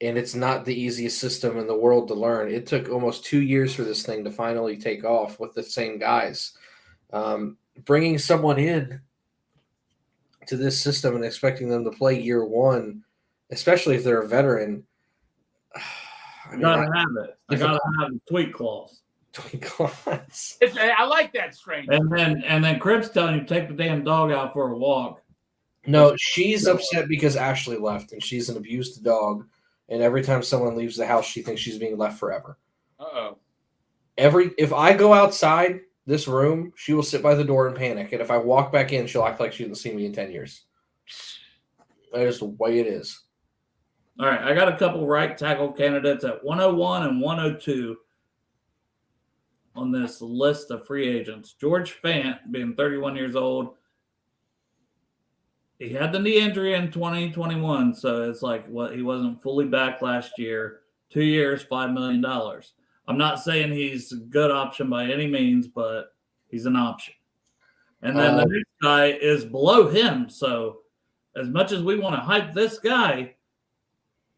and it's not the easiest system in the world to learn. It took almost 2 years for this thing to finally take off with the same guys. Bringing someone in to this system and expecting them to play year one, especially if they're a veteran. I gotta have it. I gotta have the tweet clause. Tweet clause. I like that strange. And then Crib's telling you take the damn dog out for a walk. No, she's upset because Ashley left, and she's an abused dog. And every time someone leaves the house, she thinks she's being left forever. Uh-oh. If I go outside this room, she will sit by the door and panic. And if I walk back in, she'll act like she didn't see me in 10 years. That is the way it is. All right, I got a couple right tackle candidates at 101 and 102 on this list of free agents. George Fant, being 31 years old, he had the knee injury in 2021, so it's like he wasn't fully back last year. 2 years, $5 million. I'm not saying he's a good option by any means, but he's an option. And then the next guy is below him. So as much as we want to hype this guy,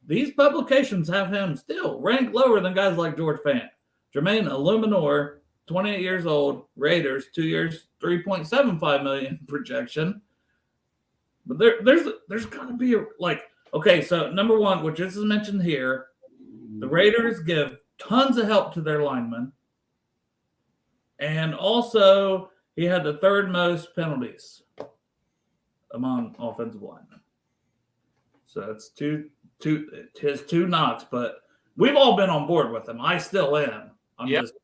these publications have him still ranked lower than guys like George Fant. Jermaine Illuminor, 28 years old, Raiders, 2 years, $3.75 million projection. But there's got to be okay, so number one, which this is mentioned here, the Raiders give tons of help to their linemen. And also, he had the third most penalties among offensive linemen. So it's his two knocks, but we've all been on board with him. I still am. I'm just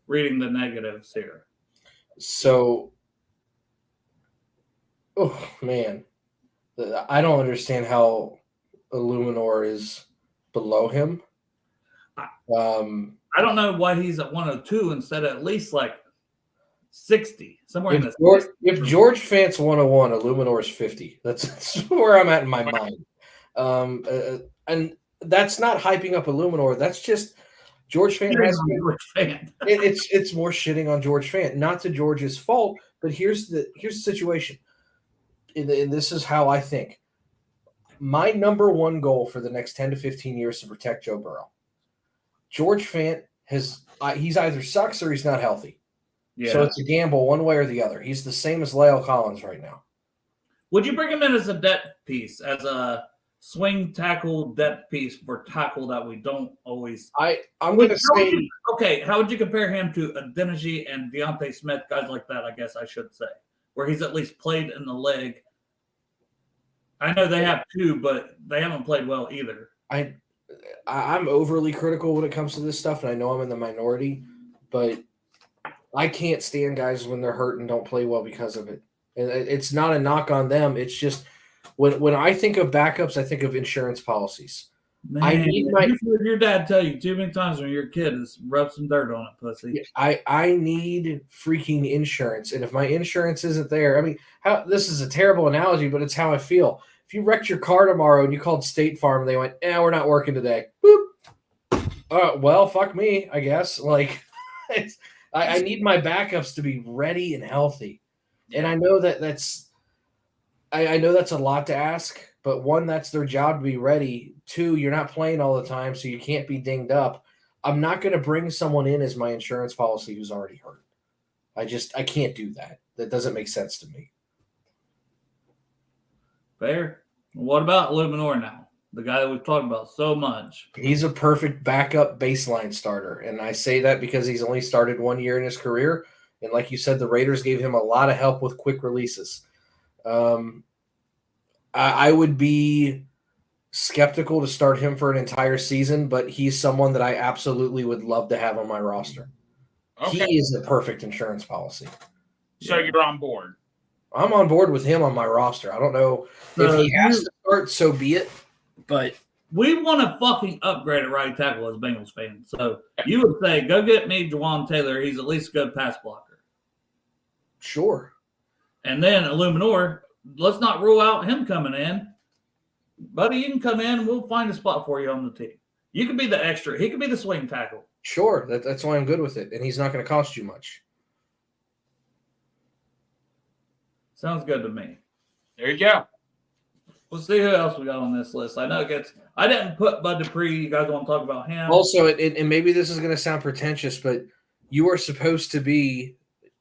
reading the negatives here. So, oh, man. I don't understand how Illuminor is below him. I don't know why he's at 102 instead of at least 60, somewhere in this. If George Fant's 101, Illuminor is 50. That's where I'm at in my mind. And that's not hyping up Illuminor. That's just George Fant has George Fant. It's more shitting on George Fant, not to George's fault. But here's the situation, and this is how I think. My number one goal for the next 10 to 15 years is to protect Joe Burrow. George Fant he's either sucks or he's not healthy. Yeah. So it's a gamble one way or the other. He's the same as La'el Collins right now. Would you bring him in as a depth piece, as a swing tackle depth piece for tackle that we don't always? I'm going to say. Okay, how would you compare him to Adeniji and Deontay Smith, guys like that? I guess I should say, where he's at least played in the league. I know they have two, but they haven't played well either. I'm overly critical when it comes to this stuff, and I know I'm in the minority, but I can't stand guys when they're hurt and don't play well because of it. And it's not a knock on them. It's just when I think of backups, I think of insurance policies. Man, I need your dad tell you too many times when you're a kid is rub some dirt on it, pussy. I need freaking insurance, and if my insurance isn't there, I mean, this is a terrible analogy, but it's how I feel. If you wrecked your car tomorrow and you called State Farm and they went, we're not working today. Boop. Well, fuck me, I guess. I need my backups to be ready and healthy. And I know that's a lot to ask, but one, that's their job to be ready. Two, you're not playing all the time, so you can't be dinged up. I'm not going to bring someone in as my insurance policy who's already hurt. I can't do that. That doesn't make sense to me. Fair. What about Illuminor now? The guy that we've talked about so much. He's a perfect backup baseline starter. And I say that because he's only started 1 year in his career. And like you said, the Raiders gave him a lot of help with quick releases. I would be skeptical to start him for an entire season, but he's someone that I absolutely would love to have on my roster. Okay. He is a perfect insurance policy. So you're on board. I'm on board with him on my roster. I don't know if he has to start, so be it. But we want to fucking upgrade at right tackle as Bengals fans. So you would say, go get me Jawan Taylor. He's at least a good pass blocker. Sure. And then Illuminor, let's not rule out him coming in. Buddy, you can come in and we'll find a spot for you on the team. You can be the extra. He could be the swing tackle. Sure. That's why I'm good with it. And he's not going to cost you much. Sounds good to me. There you go. We'll see who else we got on this list. I know it gets. I didn't put Bud Dupree. You guys want to talk about him? Also, and maybe this is going to sound pretentious, but you are supposed to be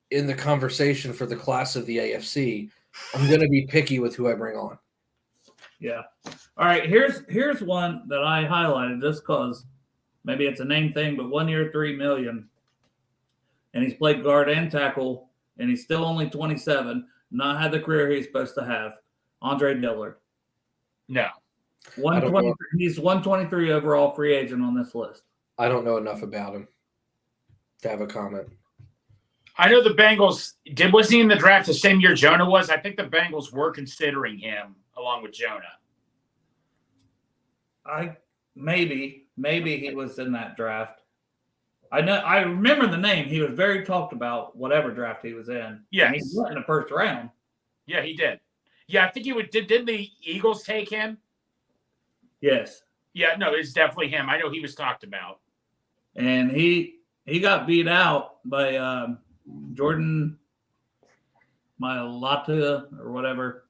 in the conversation for the class of the AFC. I'm going to be picky with who I bring on. Yeah. All right. Here's one that I highlighted just because maybe it's a name thing, but 1 year, $3 million, and he's played guard and tackle, and he's still only 27. Not had the career he's supposed to have. Andre Dillard. No. 123. He's 123 overall free agent on this list. I don't know enough about him to have a comment. I know the Bengals wasn't he in the draft the same year Jonah was? I think the Bengals were considering him along with Jonah. Maybe he was in that draft. I remember the name. He was very talked about whatever draft he was in. Yeah. He went in the first round. Yeah, he did. Yeah, I think he would. Didn't the Eagles take him? Yes. Yeah, no, it's definitely him. I know he was talked about. And he got beat out by Jordan Mailata or whatever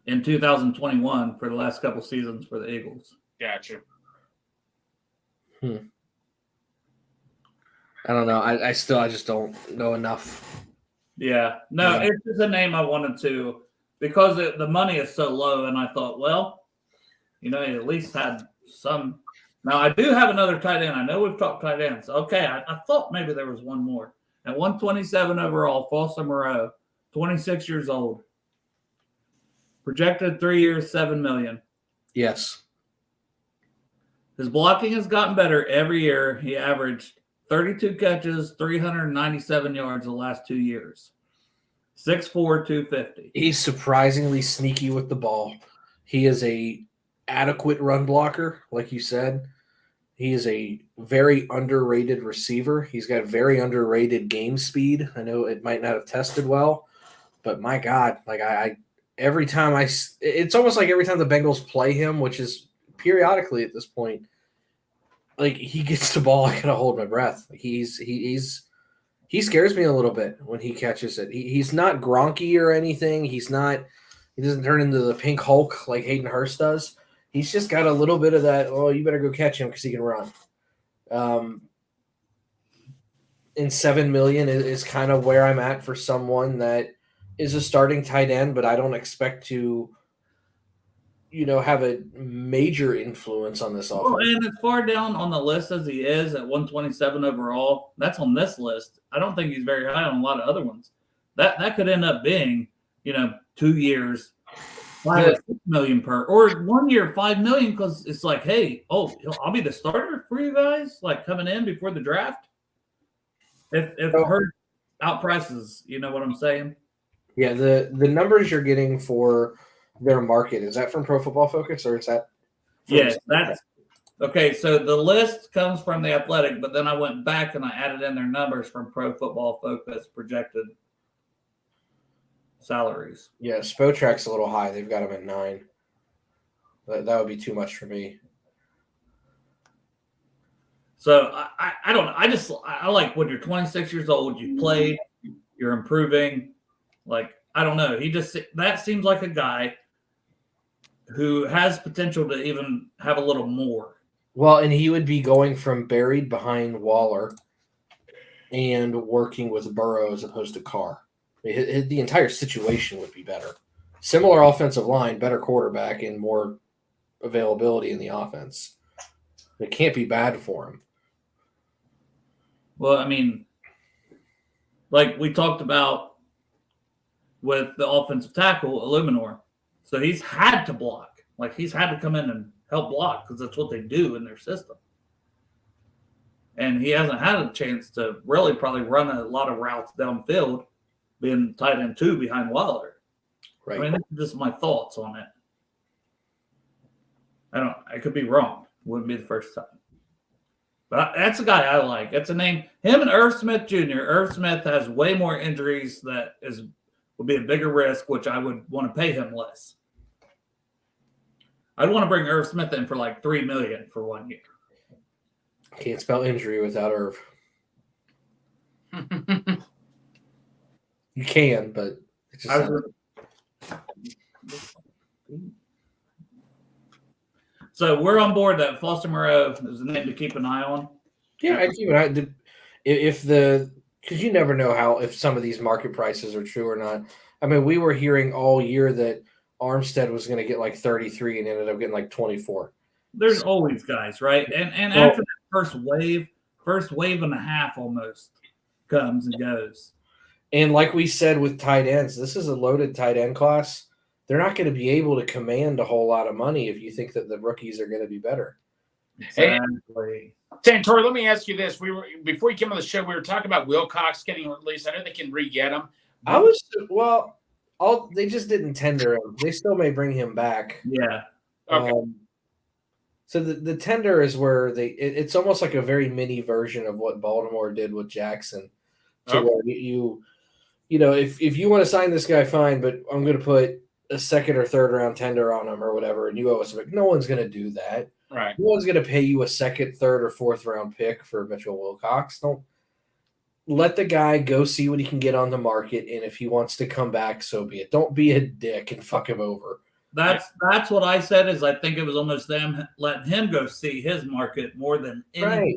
in 2021 for the last couple seasons for the Eagles. Gotcha. I don't know. I just don't know enough. Yeah. No, It's just a name I wanted to because the money is so low, and I thought, well, he at least had some. Now, I do have another tight end. I know we've talked tight ends. Okay, I thought maybe there was one more. At 127 overall, Foster Moreau, 26 years old. Projected 3 years, $7 million. Yes. His blocking has gotten better every year. He averaged 32 catches, 397 yards the last 2 years. 6'4", 250. He's surprisingly sneaky with the ball. He is a adequate run blocker, like you said. He is a very underrated receiver. He's got very underrated game speed. I know it might not have tested well, but my God, like every time it's almost like every time the Bengals play him, which is periodically at this point, like he gets the ball, I gotta hold my breath. He scares me a little bit when he catches it. He's not Gronky or anything. He doesn't turn into the pink Hulk like Hayden Hurst does. He's just got a little bit of that, oh, you better go catch him because he can run. And $7 million is kind of where I'm at for someone that is a starting tight end, but I don't expect to, have a major influence on this offense. Well, and as far down on the list as he is at 127 overall, that's on this list. I don't think he's very high on a lot of other ones. That could end up being, 2 years, $5 or $6 million per, or 1 year, $5 million, because it's like, hey, I'll be the starter for you guys, like coming in before the draft. If Hurst outprices, you know what I'm saying? Yeah, the numbers you're getting for their market, is that from Pro Football Focus or is that? Yes, that's okay. So the list comes from The Athletic, but then I went back and I added in their numbers from Pro Football Focus projected salaries. Yeah, Spotrack's a little high. They've got him at 9. That would be too much for me. So I don't. I like when you're 26 years old, you played, you're improving. Like I don't know. That seems like a guy who has potential to even have a little more. Well, and he would be going from buried behind Waller and working with Burrow as opposed to Carr. The entire situation would be better. Similar offensive line, better quarterback, and more availability in the offense. It can't be bad for him. Well, I mean, like we talked about with the offensive tackle, Illuminor. So he's had to block. Like he's had to come in and help block because that's what they do in their system. And he hasn't had a chance to really probably run a lot of routes downfield. being tight end 2 behind Waller. Right. I mean, this is just my thoughts on it. I could be wrong. Wouldn't be the first time. But that's a guy I like. That's a name. Him and Irv Smith Jr. Irv Smith has way more injuries would be a bigger risk, which I would want to pay him less. I'd want to bring Irv Smith in for like $3 million for 1 year. Can't spell injury without Irv. You can, but it's just So we're on board that Foster Moreau is a name to keep an eye on. Yeah, I keep an eye. Because you never know if some of these market prices are true or not. I mean, we were hearing all year that Armstead was going to get like 33 and ended up getting like 24. There's always guys, right? And after that first wave and a half almost comes and goes. And like we said with tight ends, this is a loaded tight end class. They're not going to be able to command a whole lot of money if you think that the rookies are going to be better. Exactly. Santori, let me ask you this. Before you came on the show, we were talking about Wilcox getting released. I know they can re-get him. They just didn't tender him. They still may bring him back. Yeah. Okay. So the tender is where it's almost like a very mini version of what Baltimore did with Jackson. So where if you want to sign this guy, fine, but I'm going to put a second or third round tender on him or whatever, and you owe us a pick. No one's going to do that. Right. No one's going to pay you a second, third, or fourth round pick for Mitchell Wilcox. Don't let the guy go see what he can get on the market, and if he wants to come back, so be it. Don't be a dick and fuck him over. That's what I said. Is I think it was almost them letting him go see his market more than anything.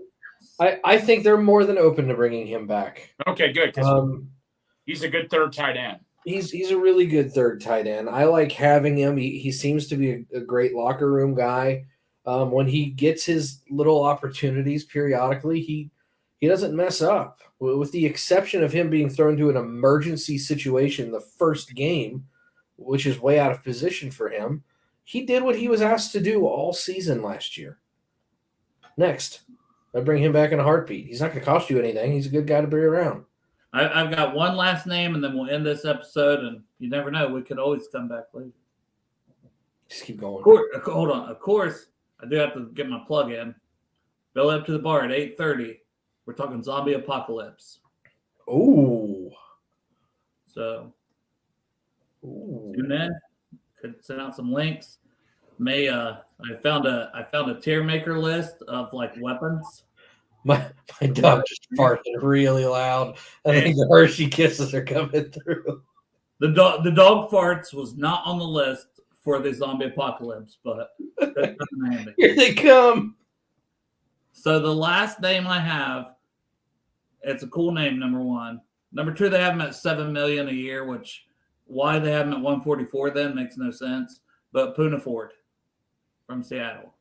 Right. I think they're more than open to bringing him back. Okay, good. Because he's a good third tight end. He's a really good third tight end. I like having him. He seems to be a great locker room guy. When he gets his little opportunities periodically, he doesn't mess up. With the exception of him being thrown to an emergency situation the first game, which is way out of position for him, he did what he was asked to do all season last year. Next, I bring him back in a heartbeat. He's not going to cost you anything. He's a good guy to bring around. I've got one last name, and then we'll end this episode. And you never know; we could always come back later. Just keep going. Hold on. Of course, I do have to get my plug in. Belly up to the bar at 8:30. We're talking zombie apocalypse. Ooh. So, tune in. Could send out some links. I found a tier maker list of like weapons. My dog just farted really loud. I think the Hershey Kisses are coming through. The dog farts was not on the list for the zombie apocalypse, but here they come. So the last name I have, it's a cool name. Number one, number two, they have him at $7 million a year, which why they have him at 144 then makes no sense. But Poona Ford from Seattle.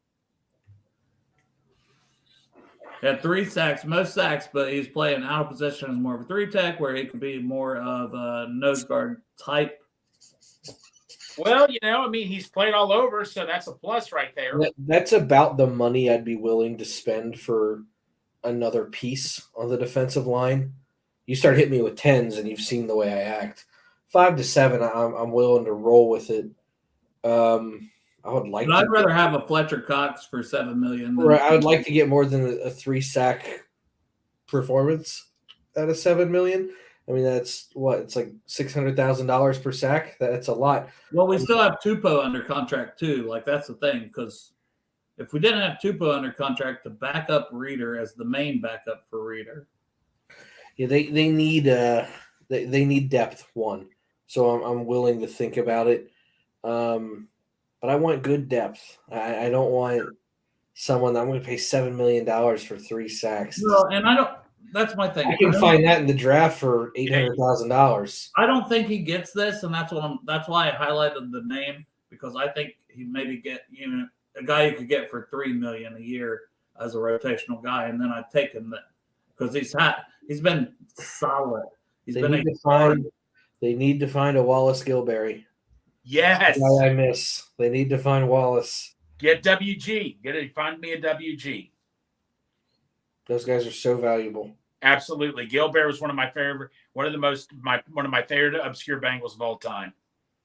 He had 3 sacks, most sacks, but he's playing out of position as more of a 3-tech, where he could be more of a nose guard type. Well, he's played all over, so that's a plus right there. That's about the money I'd be willing to spend for another piece on the defensive line. You start hitting me with 10s, and you've seen the way I act. 5 to 7, I'm willing to roll with it. I would like. I'd rather have a Fletcher Cox for $7 million. I would like to get more than a 3-sack performance at a $7 million. I mean, that's what it's like $600,000 per sack. That's a lot. Well, we still have Tupou under contract too. Like that's the thing, because if we didn't have Tupou under contract to back up Reader as the main backup for Reader, yeah, they need they need depth. One, so I'm willing to think about it. But I want good depth. I don't want someone that I'm going to pay $7 million for 3 sacks. No, and I don't. That's my thing. I can find that in the draft for $800,000. I don't think he gets this, and that's why I highlighted the name, because I think he maybe get a guy you could get for $3 million a year as a rotational guy, and then I'd take him because he's been solid. They need to find a Wallace Gilberry. Yes. I miss. They need to find Wallace. Get WG. Find me a WG. Those guys are so valuable. Absolutely. Gilbert was one of my favorite obscure Bengals of all time.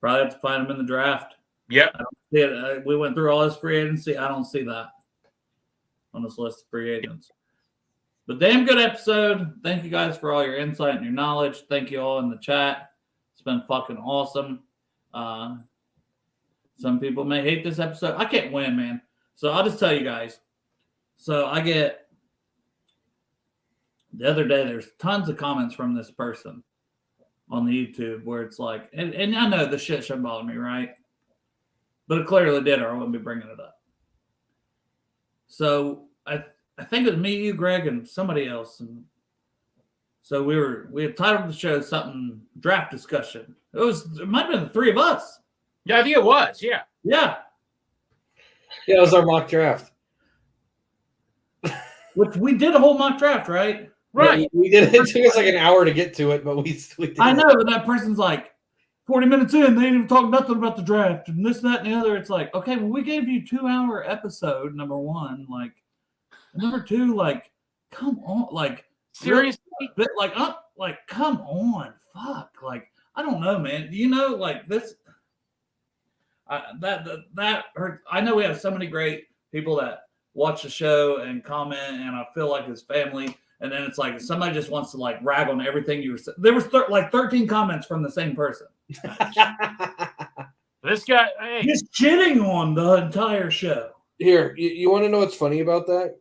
Probably have to find him in the draft. Yep. I don't see it. We went through all his free agency. I don't see that on this list of free agents. But damn good episode. Thank you guys for all your insight and your knowledge. Thank you all in the chat. It's been fucking awesome. Some people may hate this episode. I can't win, man. So I'll just tell you guys. So I get the other day, there's tons of comments from this person on the YouTube where it's like, and I know the shit shouldn't bother me, right? But it clearly did, or I wouldn't be bringing it up. So I think it was me, you, Greg, and somebody else. And so we had titled the show something draft discussion. It might have been the three of us. Yeah, I think it was. Yeah. Yeah. Yeah, it was our mock draft. Which we did a whole mock draft, right? Right. Yeah, we did. It took us like an hour to get to it, but we did. I know, but that person's like 40 minutes in, they didn't even talk nothing about the draft and this, that, and the other. It's like, okay, well, we gave you 2-hour episode, number one. Like, number two, like, come on. Like, seriously? Really, like, come on. Fuck. Like, I don't know, man. You know, like, this. That hurt. I know we have so many great people that watch the show and comment, and I feel like it's family. And then it's like somebody just wants to like rag on everything you were saying. There was like 13 comments from the same person. This guy, hey. He's shitting on the entire show. Here, you want to know what's funny about that?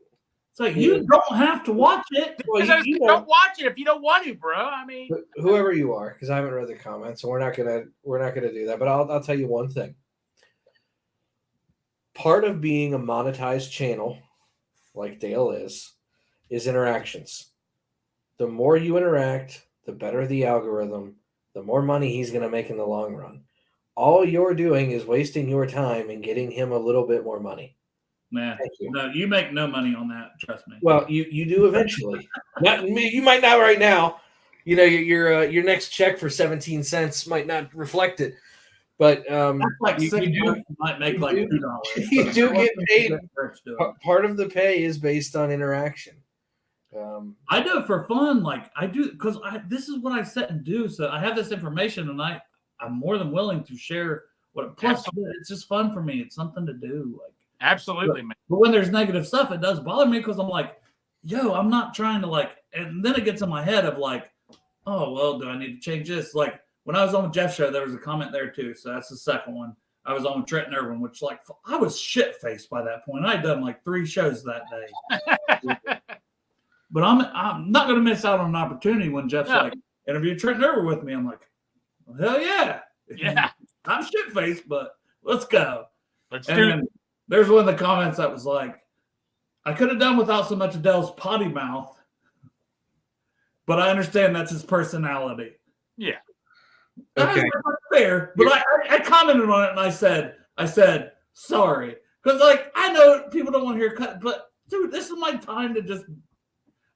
It's like you don't have to watch it. Well, you don't watch it if you don't want to, bro. I mean, whoever you are, because I haven't read the comments, so we're not gonna do that. But I'll tell you one thing. Part of being a monetized channel, like Dale is interactions. The more you interact, the better the algorithm, the more money he's going to make in the long run. All you're doing is wasting your time and getting him a little bit more money. Man, no, you make no money on that. Trust me. Well, you do eventually. You might not right now. You know, your next check for 17 cents might not reflect it. But that's like you might make like $2. You do get paid. Part of the pay is based on interaction. I do it for fun. Like I do because this is what I sit and do. So I have this information, and I'm more than willing to share what. Plus, it's just fun for me. It's something to do. Like absolutely, man. But when there's negative stuff, it does bother me because I'm like, yo, I'm not trying to like. And then it gets in my head of like, oh well, do I need to change this? Like when I was on with Jeff's show, there was a comment there too. So that's the second one. I was on with Trenton Irwin, which like I was shit faced by that point. I'd done like 3 shows that day. But I'm not going to miss out on an opportunity when Jeff's like, interview Trenton Irwin with me. I'm like, well, hell yeah. Yeah. I'm shit-faced, but let's go. Let's do it. There's one of the comments that was like, I could have done without so much Adele's potty mouth, but I understand that's his personality. Yeah. Okay. That's fair. But I commented on it and I said, sorry. Because, like, I know people don't want to hear cut, but, dude, this is my time to just –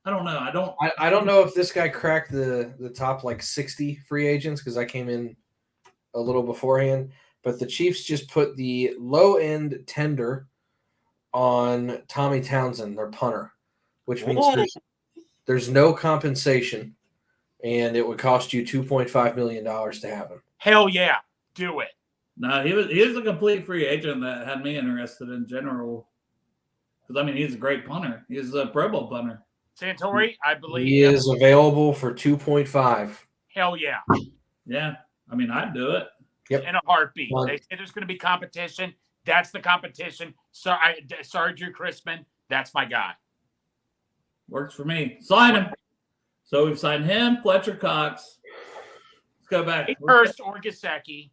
I don't know. I don't know if this guy cracked the top like 60 free agents because I came in a little beforehand. But the Chiefs just put the low end tender on Tommy Townsend, their punter, which means there's no compensation, and it would cost you $2.5 million to have him. Hell yeah, do it. No, he was a complete free agent that had me interested in general. Because I mean, he's a great punter. He's a Pro Bowl punter. Santori, I believe he is available for 2.5. Hell yeah. Yeah. I mean, I'd do it. Yep. In a heartbeat. They say there's going to be competition. That's the competition. Sorry, Drew Crispin. That's my guy. Works for me. Sign him. So we've signed him, Fletcher Cox. Let's go back. Hurst or Gesicki.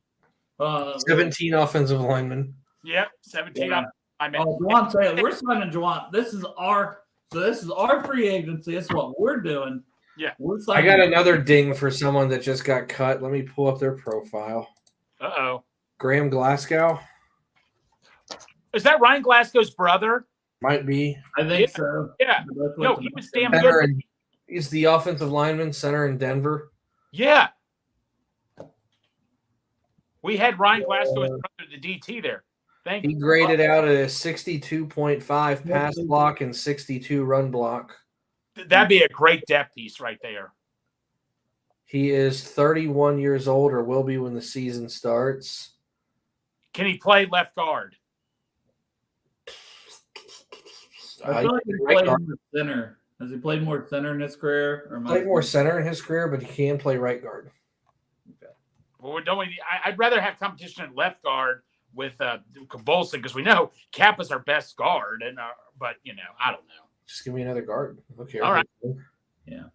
17 offensive linemen. Yep, 17. Yeah. Juwan Taylor. We're signing Juwan. This is our free agency. This is what we're doing. Yeah. I got another ding for someone that just got cut. Let me pull up their profile. Uh-oh. Graham Glasgow. Is that Ryan Glasgow's brother? Might be. I think so. Yeah. No, he was damn good. He's the offensive lineman, center in Denver. Yeah. We had Ryan Glasgow's brother, the DT there. Thank you. He graded out a 62.5 pass block and 62 run block. That'd be a great depth piece right there. He is 31 years old, or will be when the season starts. Can he play left guard? I feel like he played more center. Has he played more center in his career? Or played more center in his career, but he can play right guard. Okay. Well, I'd rather have competition at left guard with Convulsing, because we know Kappa's our best guard, and but I don't know. Just give me another guard. Okay. All right. Yeah.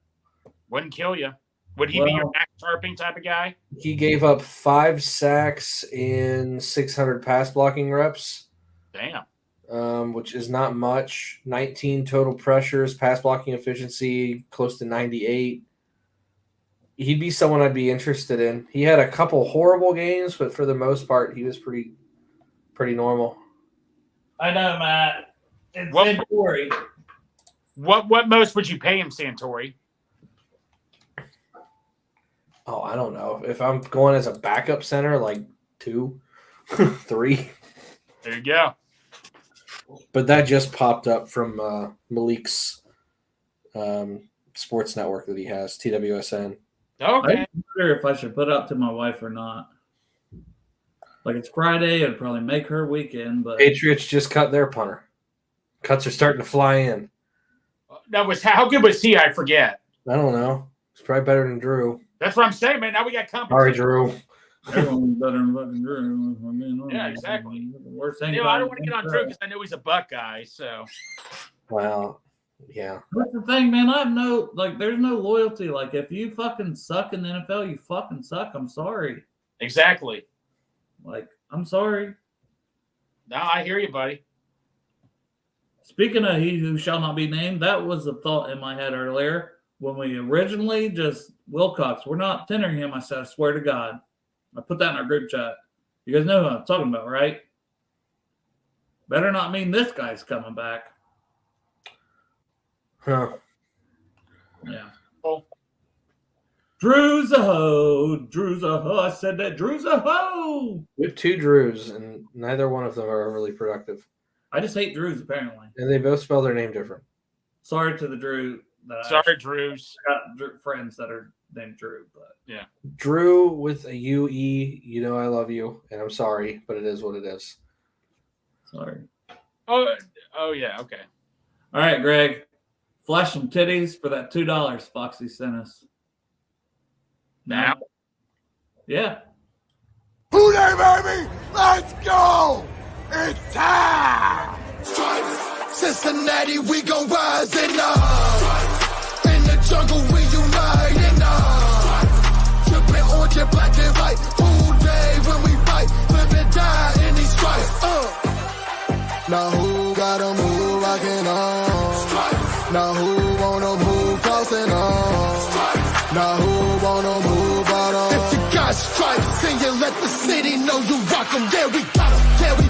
Wouldn't kill you. Would he be your Max Tarping type of guy? He gave up 5 sacks in 600 pass blocking reps. Damn. Which is not much. 19 total pressures, pass blocking efficiency close to 98. He'd be someone I'd be interested in. He had a couple horrible games, but for the most part, he was pretty normal. I know, Matt. And Santori. What most would you pay him, Santori? Oh, I don't know. If I'm going as a backup center, like 2, 3. There you go. But that just popped up from Malik's sports network that he has, TWSN. Okay. I wonder if I should put up to my wife or not. Like, it's Friday, it'd probably make her weekend, but Patriots just cut their punter. Cuts are starting to fly in. How good was he? I forget. I don't know. It's probably better than Drew. That's what I'm saying, man. Now we got competition. Sorry, Drew. everyone's better than fucking Drew. Yeah, exactly. Worst thing I don't want to get on Drew because I know he's a Buckeye. So. Well, yeah. That's the thing, man. I have there's no loyalty. Like, if you fucking suck in the NFL, you fucking suck. I'm sorry. Exactly. Like, I'm sorry. No, I hear you, buddy. Speaking of he who shall not be named, that was a thought in my head earlier. When we originally Wilcox, we're not tendering him. I said, I swear to God. I put that in our group chat. You guys know who I'm talking about, right? Better not mean this guy's coming back. Huh. Yeah. Oh. Drew's a hoe. Drew's a hoe. I said that. Drew's a hoe. We have 2 Drews, and neither one of them are really productive. I just hate Drews, apparently. And they both spell their name different. Sorry to the Drew. Sorry, Drews. I got friends that are named Drew, but yeah. Drew with a U-E, I love you, and I'm sorry, but it is what it is. Sorry. Oh yeah, okay. All right, Greg. Flash some titties for that $2 Foxy sent us. Now? Yeah. Who they, baby? Let's go! It's time! Stripes, Cincinnati, we gon' rise and up. In the jungle, we unite and up. Drippin' orange and black and white. Full day when we fight. Live and die in these stripes. Now who got 'em, who rockin' on? Now who wanna move crossing on? Now who wanna move out on? If you got stripes, then you let the city know you rock 'em. Yeah, we got 'em. Yeah, we